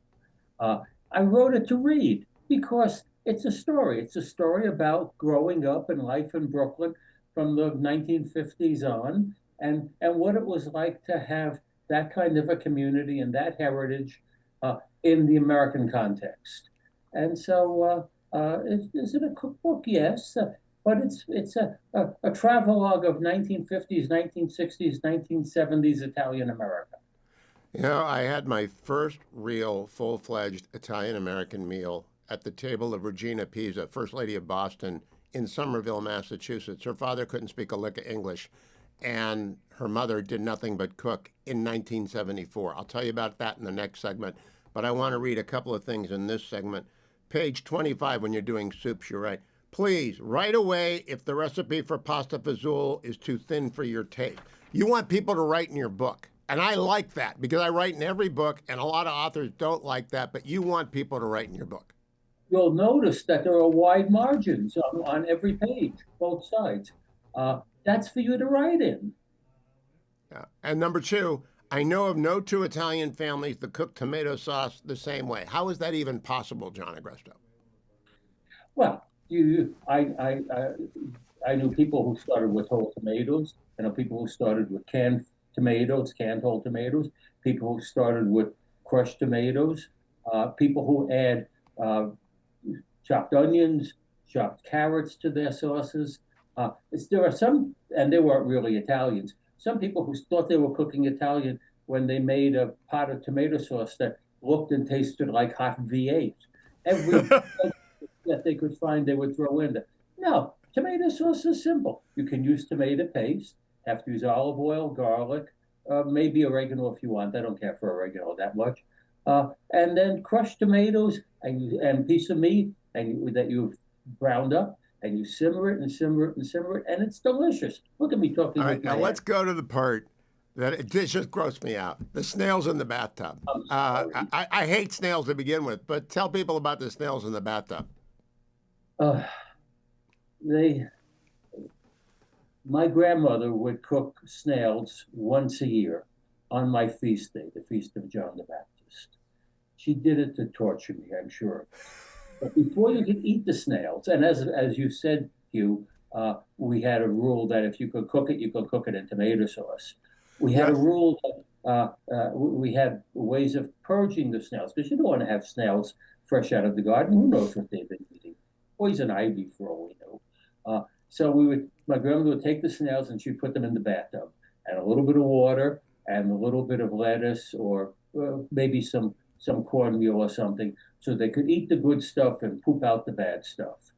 I wrote it to read because it's a story. It's a story about growing up and life in Brooklyn from the 1950s on, and what it was like to have that kind of a community and that heritage in the American context. And so, is it a cookbook? Yes, but it's a travelogue of 1950s, 1960s, 1970s Italian America. You know, I had my first real full-fledged Italian-American meal at the table of Regina Pisa, First Lady of Boston, in Somerville, Massachusetts. Her father couldn't speak a lick of English, and her mother did nothing but cook in 1974. I'll tell you about that in the next segment, but I want to read a couple of things in this segment. Page 25, when you're doing soups, you write, please, right away if the recipe for pasta fazool is too thin for your taste. You want people to write in your book. And I like that because I write in every book, and a lot of authors don't like that, but you want people to write in your book. You'll notice that there are wide margins on every page, both sides. That's for you to write in. Yeah. And number 2, I know of no 2 Italian families that cook tomato sauce the same way. How is that even possible, John Agresto? Well, I knew people who started with whole tomatoes. I know people who started with canned tomatoes, canned whole tomatoes. People who started with crushed tomatoes. People who add chopped onions, chopped carrots to their sauces. There are some, and they weren't really Italians, some people who thought they were cooking Italian when they made a pot of tomato sauce that looked and tasted like hot V8. Every that they could find, they would throw in there. No, tomato sauce is simple. You can use tomato paste, have to use olive oil, garlic, maybe oregano if you want. I don't care for oregano that much. And then crushed tomatoes and piece of meat that you've browned up, and you simmer it and simmer it and simmer it, and it's delicious. Look at me talking. All right, now let's go to the part that it just grossed me out. The snails in the bathtub. I hate snails to begin with, but tell people about the snails in the bathtub. My grandmother would cook snails once a year on my feast day, the Feast of John the Baptist. She did it to torture me, I'm sure. But before you could eat the snails, and as you said, Hugh, we had a rule that if you could cook it, you could cook it in tomato sauce. We had a rule that we had ways of purging the snails, because you don't want to have snails fresh out of the garden. Who knows what they've been eating? Poison ivy, for all we know. So my grandmother would take the snails and she'd put them in the bathtub, and a little bit of water and a little bit of lettuce or maybe some cornmeal or something, so they could eat the good stuff and poop out the bad stuff.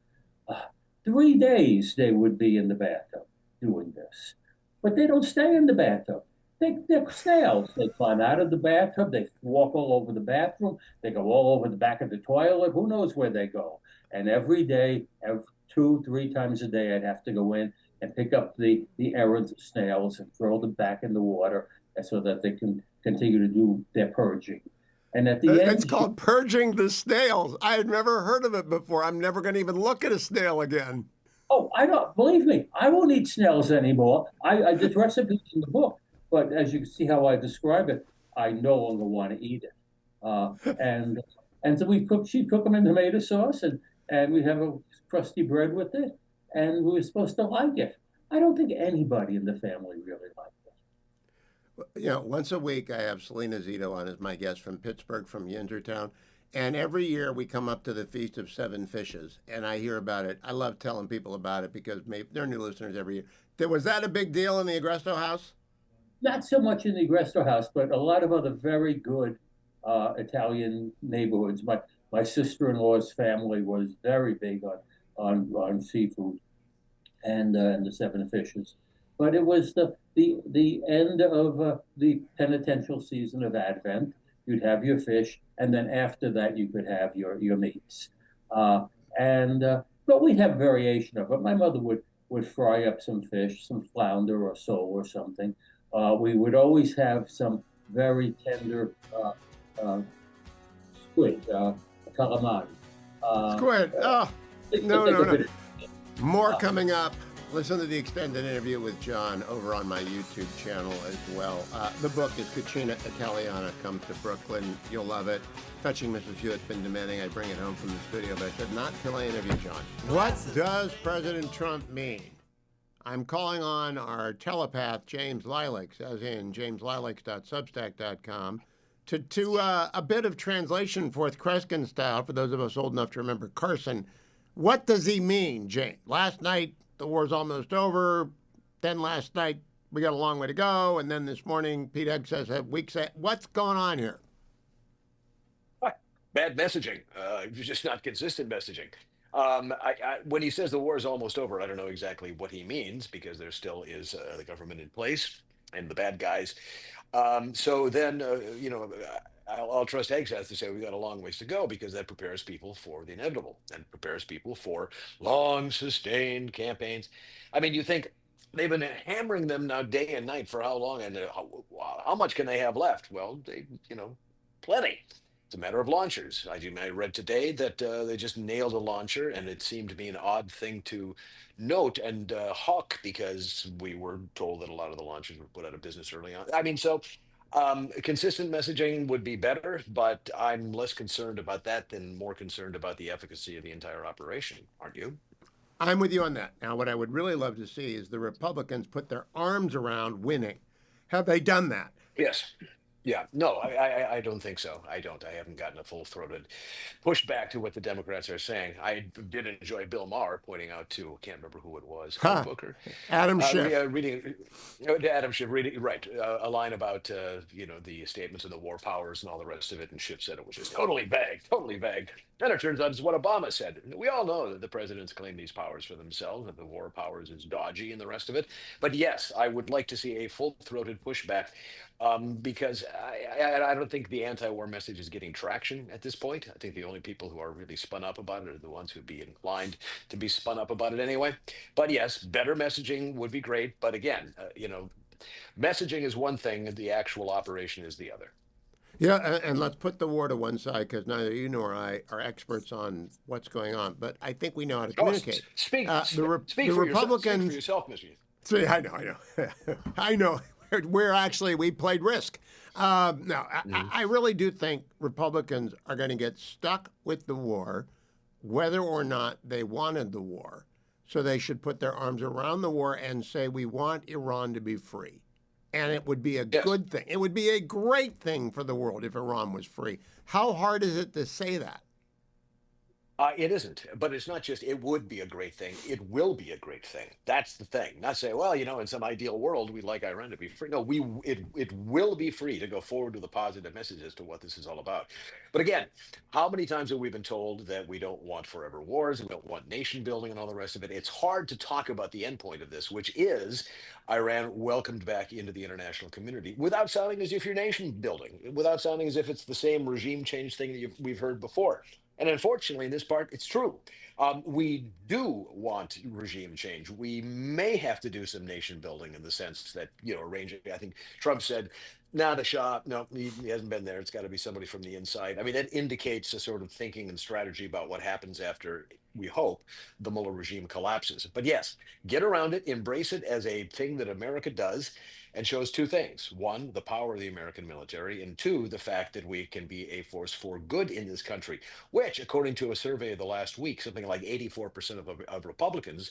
3 days they would be in the bathtub doing this. But they don't stay in the bathtub. They're snails. They climb out of the bathtub. They walk all over the bathroom. They go all over the back of the toilet. Who knows where they go? And every day, 2-3 times a day, I'd have to go in and pick up the errant snails and throw them back in the water so that they can continue to do their purging. And at the end, it's called purging the snails. I had never heard of it before. I'm never going to even look at a snail again. Oh, I don't, believe me, I won't eat snails anymore. There's recipes in the book, but as you can see how I describe it, I no longer want to eat it. And so she'd cook them in tomato sauce, and we'd have a crusty bread with it, and we were supposed to like it. I don't think anybody in the family really liked it. Once a week I have Selena Zito on as my guest from Pittsburgh, from Yinzertown. And every year we come up to the Feast of Seven Fishes, and I hear about it. I love telling people about it because maybe they're new listeners every year. Was that a big deal in the Agresto house? Not so much in the Agresto house, but a lot of other very good Italian neighborhoods. My sister-in-law's family was very big on seafood and the Seven Fishes. But it was the end of the penitential season of Advent. You'd have your fish, and then after that you could have your meats. But we'd have variation of it. My mother would fry up some fish, some flounder or sole or something. We would always have some very tender squid, calamari. Squid. No. More coming up. Listen to the extended interview with John over on my YouTube channel as well. The book is Cucina Italiana Comes to Brooklyn. You'll love it. Fetching Mrs. Hewitt's been demanding I bring it home from the studio, but I said not till I interview John. What does President Trump mean? I'm calling on our telepath, James Lilacs, as in jameslilacs.substack.com, to do a bit of translation, Fourth Kreskin style, for those of us old enough to remember Carson. What does he mean, James? Last night, the war's almost over. Then last night, we got a long way to go. And then this morning, Pete Hegseth said, what's going on here? Bad messaging. Just not consistent messaging. When he says the war is almost over, I don't know exactly what he means because there still is the government in place and the bad guys. So then, I'll trust Hegseth to say we've got a long ways to go because that prepares people for the inevitable and prepares people for long, sustained campaigns. I mean, you think they've been hammering them now day and night for how long, and how much can they have left? Well, plenty. It's a matter of launchers. I read today that they just nailed a launcher, and it seemed to be an odd thing to note and hawk because we were told that a lot of the launchers were put out of business early on. I mean, so consistent messaging would be better, but I'm less concerned about that than more concerned about the efficacy of the entire operation. Aren't you? I'm with you on that. Now, what I would really love to see is the Republicans put their arms around winning. Have they done that? Yes. Yeah, no, I don't think so. I haven't gotten a full-throated pushback to what the Democrats are saying. I did enjoy Bill Maher pointing out to, I can't remember who it was, Booker. Adam Schiff. Adam Schiff reading, right, a line about, the statements of the war powers and all the rest of it. And Schiff said it was just totally vague. And it turns out it's what Obama said. We all know that the presidents claim these powers for themselves, that the war powers is dodgy and the rest of it. But yes, I would like to see a full-throated pushback. Because I don't think the anti-war message is getting traction at this point. I think the only people who are really spun up about it are the ones who'd be inclined to be spun up about it anyway. But yes, better messaging would be great. But again, messaging is one thing, and the actual operation is the other. Yeah, and let's put the war to one side because neither you nor I are experts on what's going on. But I think we know how to communicate. Speak the Republicans. Speak for yourself, Mr. See, I know. I know. We played Risk. I really do think Republicans are going to get stuck with the war, whether or not they wanted the war. So they should put their arms around the war and say, we want Iran to be free. And it would be a good thing. It would be a great thing for the world if Iran was free. How hard is it to say that? It isn't, but it's not just it would be a great thing. It will be a great thing. That's the thing. Not say, well, in some ideal world, we'd like Iran to be free. No, it will be free to go forward with a positive message as to what this is all about. But again, how many times have we been told that we don't want forever wars, we don't want nation building and all the rest of it? It's hard to talk about the end point of this, which is Iran welcomed back into the international community without sounding as if you're nation building, without sounding as if it's the same regime change thing that we've heard before. And unfortunately, in this part, it's true. We do want regime change. We may have to do some nation building in the sense that, arranging. I think Trump said, nah, the Shah, no, he hasn't been there. It's got to be somebody from the inside. I mean, that indicates a sort of thinking and strategy about what happens after, we hope, the Mullah regime collapses. But yes, get around it, embrace it as a thing that America does, and shows two things. One, the power of the American military, and two, the fact that we can be a force for good in this country, which, according to a survey of the last week, something like 84% of Republicans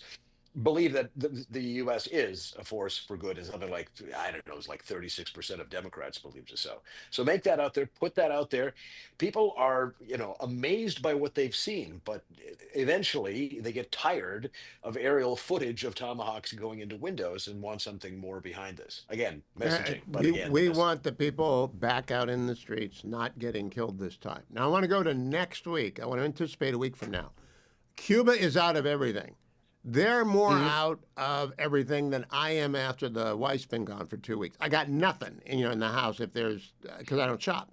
believe that the U.S. is a force for good, and something like, I don't know, it's like 36% of Democrats believes it. So make that out there, put that out there. People are, amazed by what they've seen, but eventually they get tired of aerial footage of tomahawks going into windows and want something more behind this. Again, messaging, but again, we want the people back out in the streets, not getting killed this time. Now I want to go to next week. I want to anticipate a week from now. Cuba is out of everything. They're more out of everything than I am after the wife's been gone for 2 weeks. I got nothing, in the house because I don't shop.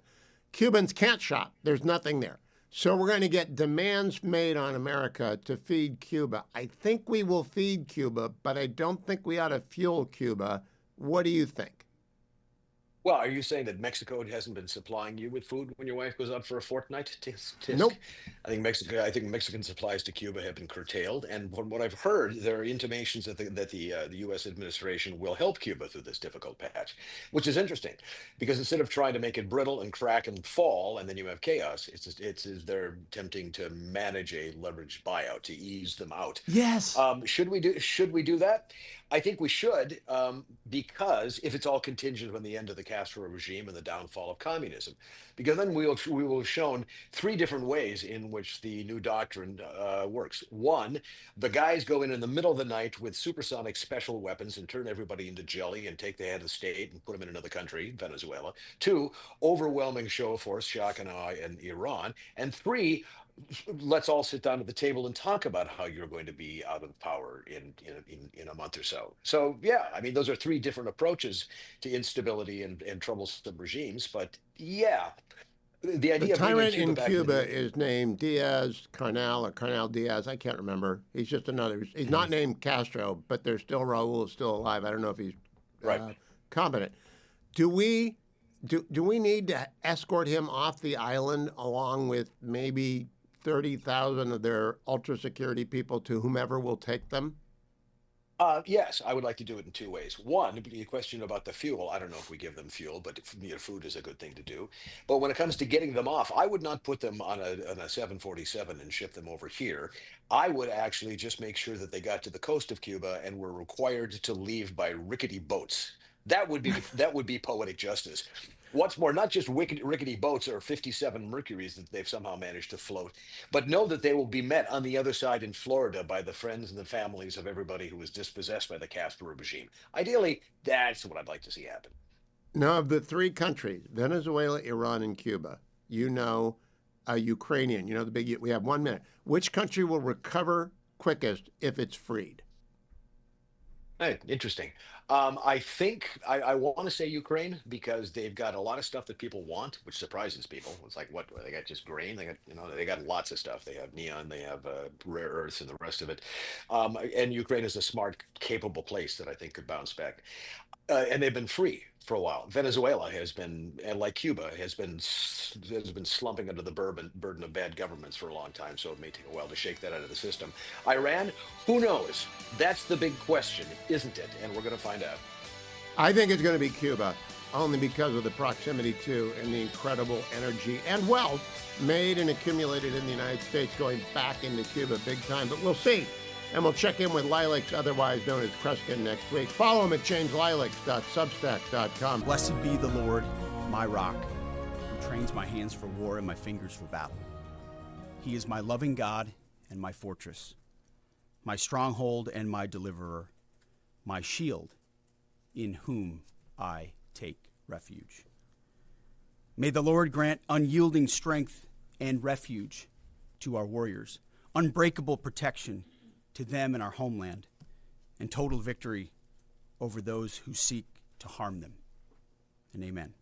Cubans can't shop. There's nothing there. So we're going to get demands made on America to feed Cuba. I think we will feed Cuba, but I don't think we ought to fuel Cuba. What do you think? Well, are you saying that Mexico hasn't been supplying you with food when your wife goes out for a fortnight? Tisk? Nope. I think Mexican supplies to Cuba have been curtailed, and from what I've heard, there are intimations that the U.S. administration will help Cuba through this difficult patch, which is interesting, because instead of trying to make it brittle and crack and fall, and then you have chaos, they're attempting to manage a leveraged buyout to ease them out. Yes. Should we do that? I think we should, because if it's all contingent on the end of the Castro regime and the downfall of communism, because then we will have shown three different ways in which the new doctrine works. One, the guys go in the middle of the night with supersonic special weapons and turn everybody into jelly and take the head of state and put them in another country, Venezuela. Two, overwhelming show of force, shock and awe in Iran. And three, let's all sit down at the table and talk about how you're going to be out of power in a month or so. So yeah, I mean, those are three different approaches to instability and troublesome regimes. But yeah, the idea The tyrant of in Cuba is named Carnal Diaz. I can't remember. He's just another. He's not named Castro, but there's still Raul is still alive. I don't know if he's competent. Do we need to escort him off the island along with maybe 30,000 of their ultra security people to whomever will take them? Yes, I would like to do it in two ways. One, the question about the fuel. I don't know if we give them fuel, but food is a good thing to do. But when it comes to getting them off, I would not put them on a 747 and ship them over here. I would actually just make sure that they got to the coast of Cuba and were required to leave by rickety boats. That would be poetic justice. What's more, not just rickety boats or 57 Mercuries that they've somehow managed to float, but know that they will be met on the other side in Florida by the friends and the families of everybody who was dispossessed by the Castro regime. Ideally, that's what I'd like to see happen. Now, of the three countries, Venezuela, Iran, and Cuba, Ukrainian, we have 1 minute. Which country will recover quickest if it's freed? Hey, interesting. I think I want to say Ukraine because they've got a lot of stuff that people want, which surprises people. It's like, what, they got just grain? They got lots of stuff. They have neon, they have rare earths and the rest of it. And Ukraine is a smart, capable place that I think could bounce back. And they've been free for a while. Venezuela has been, and like Cuba, has been slumping under the burden of bad governments for a long time. So it may take a while to shake that out of the system. Iran, who knows? That's the big question, isn't it? And we're going to find out. I think it's going to be Cuba, only because of the proximity to and the incredible energy and wealth made and accumulated in the United States going back into Cuba big time. But we'll see. And we'll check in with Lilacs, otherwise known as Kreskin, next week. Follow him at jameslilacs.substack.com. Blessed be the Lord, my rock, who trains my hands for war and my fingers for battle. He is my loving God and my fortress, my stronghold and my deliverer, my shield, in whom I take refuge. May the Lord grant unyielding strength and refuge to our warriors, unbreakable protection to them in our homeland, and total victory over those who seek to harm them. And amen.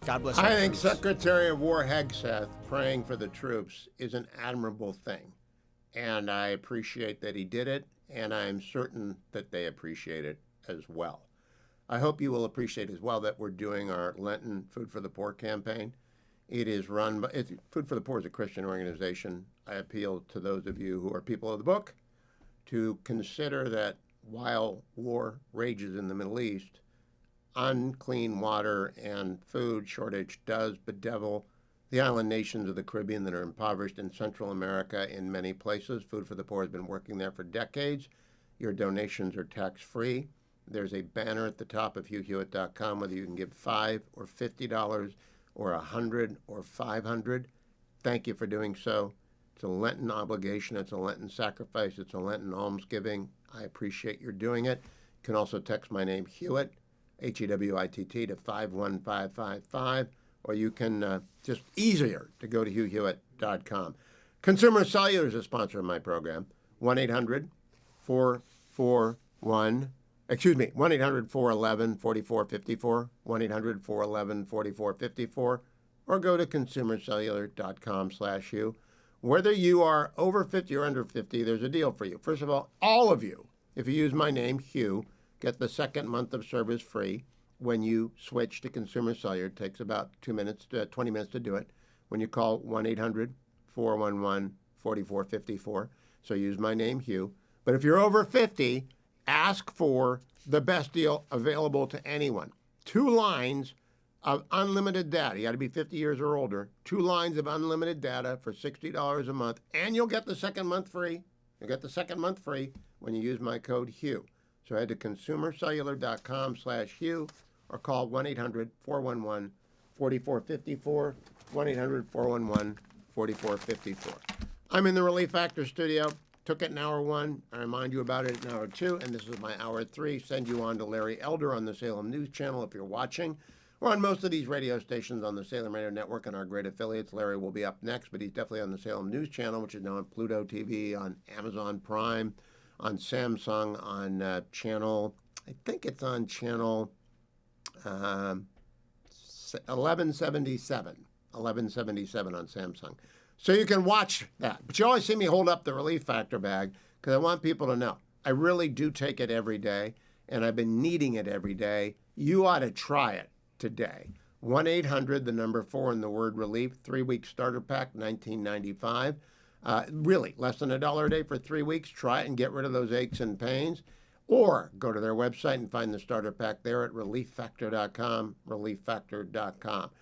God bless. I think Secretary of War Hegseth praying for the troops is an admirable thing. And I appreciate that he did it, and I'm certain that they appreciate it as well. I hope you will appreciate as well that we're doing our Lenten Food for the Poor campaign. It is run by, Food for the Poor is a Christian organization. I appeal to those of you who are people of the book to consider that while war rages in the Middle East, unclean water and food shortage does bedevil the island nations of the Caribbean that are impoverished in Central America in many places. Food for the Poor has been working there for decades, Your donations are tax-free. There's a banner at the top of HughHewitt.com, whether you can give $5 or $50 or $100 or $500. Thank you for doing so. It's a Lenten obligation. It's a Lenten sacrifice. It's a Lenten almsgiving. I appreciate your doing it. You can also text my name, Hewitt, Hewitt, to 51555, or you can just easier to go to HughHewitt.com. Consumer Cellular is a sponsor of my program. 1-800-411-4454, 1-800-411-4454, or go to consumercellular.com/Hugh. Whether you are over 50 or under 50, there's a deal for you. First of all of you, if you use my name, Hugh, get the second month of service free when you switch to Consumer Cellular. It takes about 20 minutes to do it. When you call 1-800-411-4454. So use my name, Hugh. But if you're over 50, ask for the best deal available to anyone. 2 lines of unlimited data. You got to be 50 years or older. 2 lines of unlimited data for $60 a month, and you'll get the second month free. You'll get the second month free when you use my code Hugh. So head to consumercellular.com/Hugh or call 1-800-411-4454, 1-800-411-4454. I'm in the Relief Factor studio. Took it in hour 1. I remind you about it in hour 2, and this is my hour 3. Send you on to Larry Elder on the Salem News Channel if you're watching. We're on most of these radio stations on the Salem Radio Network and our great affiliates. Larry will be up next, but he's definitely on the Salem News Channel, which is now on Pluto TV, on Amazon Prime, on Samsung, on channel, I think it's on channel 1177 on Samsung. So you can watch that. But you always see me hold up the Relief Factor bag because I want people to know I really do take it every day, and I've been needing it every day. You ought to try it today. 1-800, the number 4 and the word relief, 3-week starter pack, $19.95. Really, less than $1 a day for 3 weeks. Try it and get rid of those aches and pains. Or go to their website and find the starter pack there at relieffactor.com, relieffactor.com.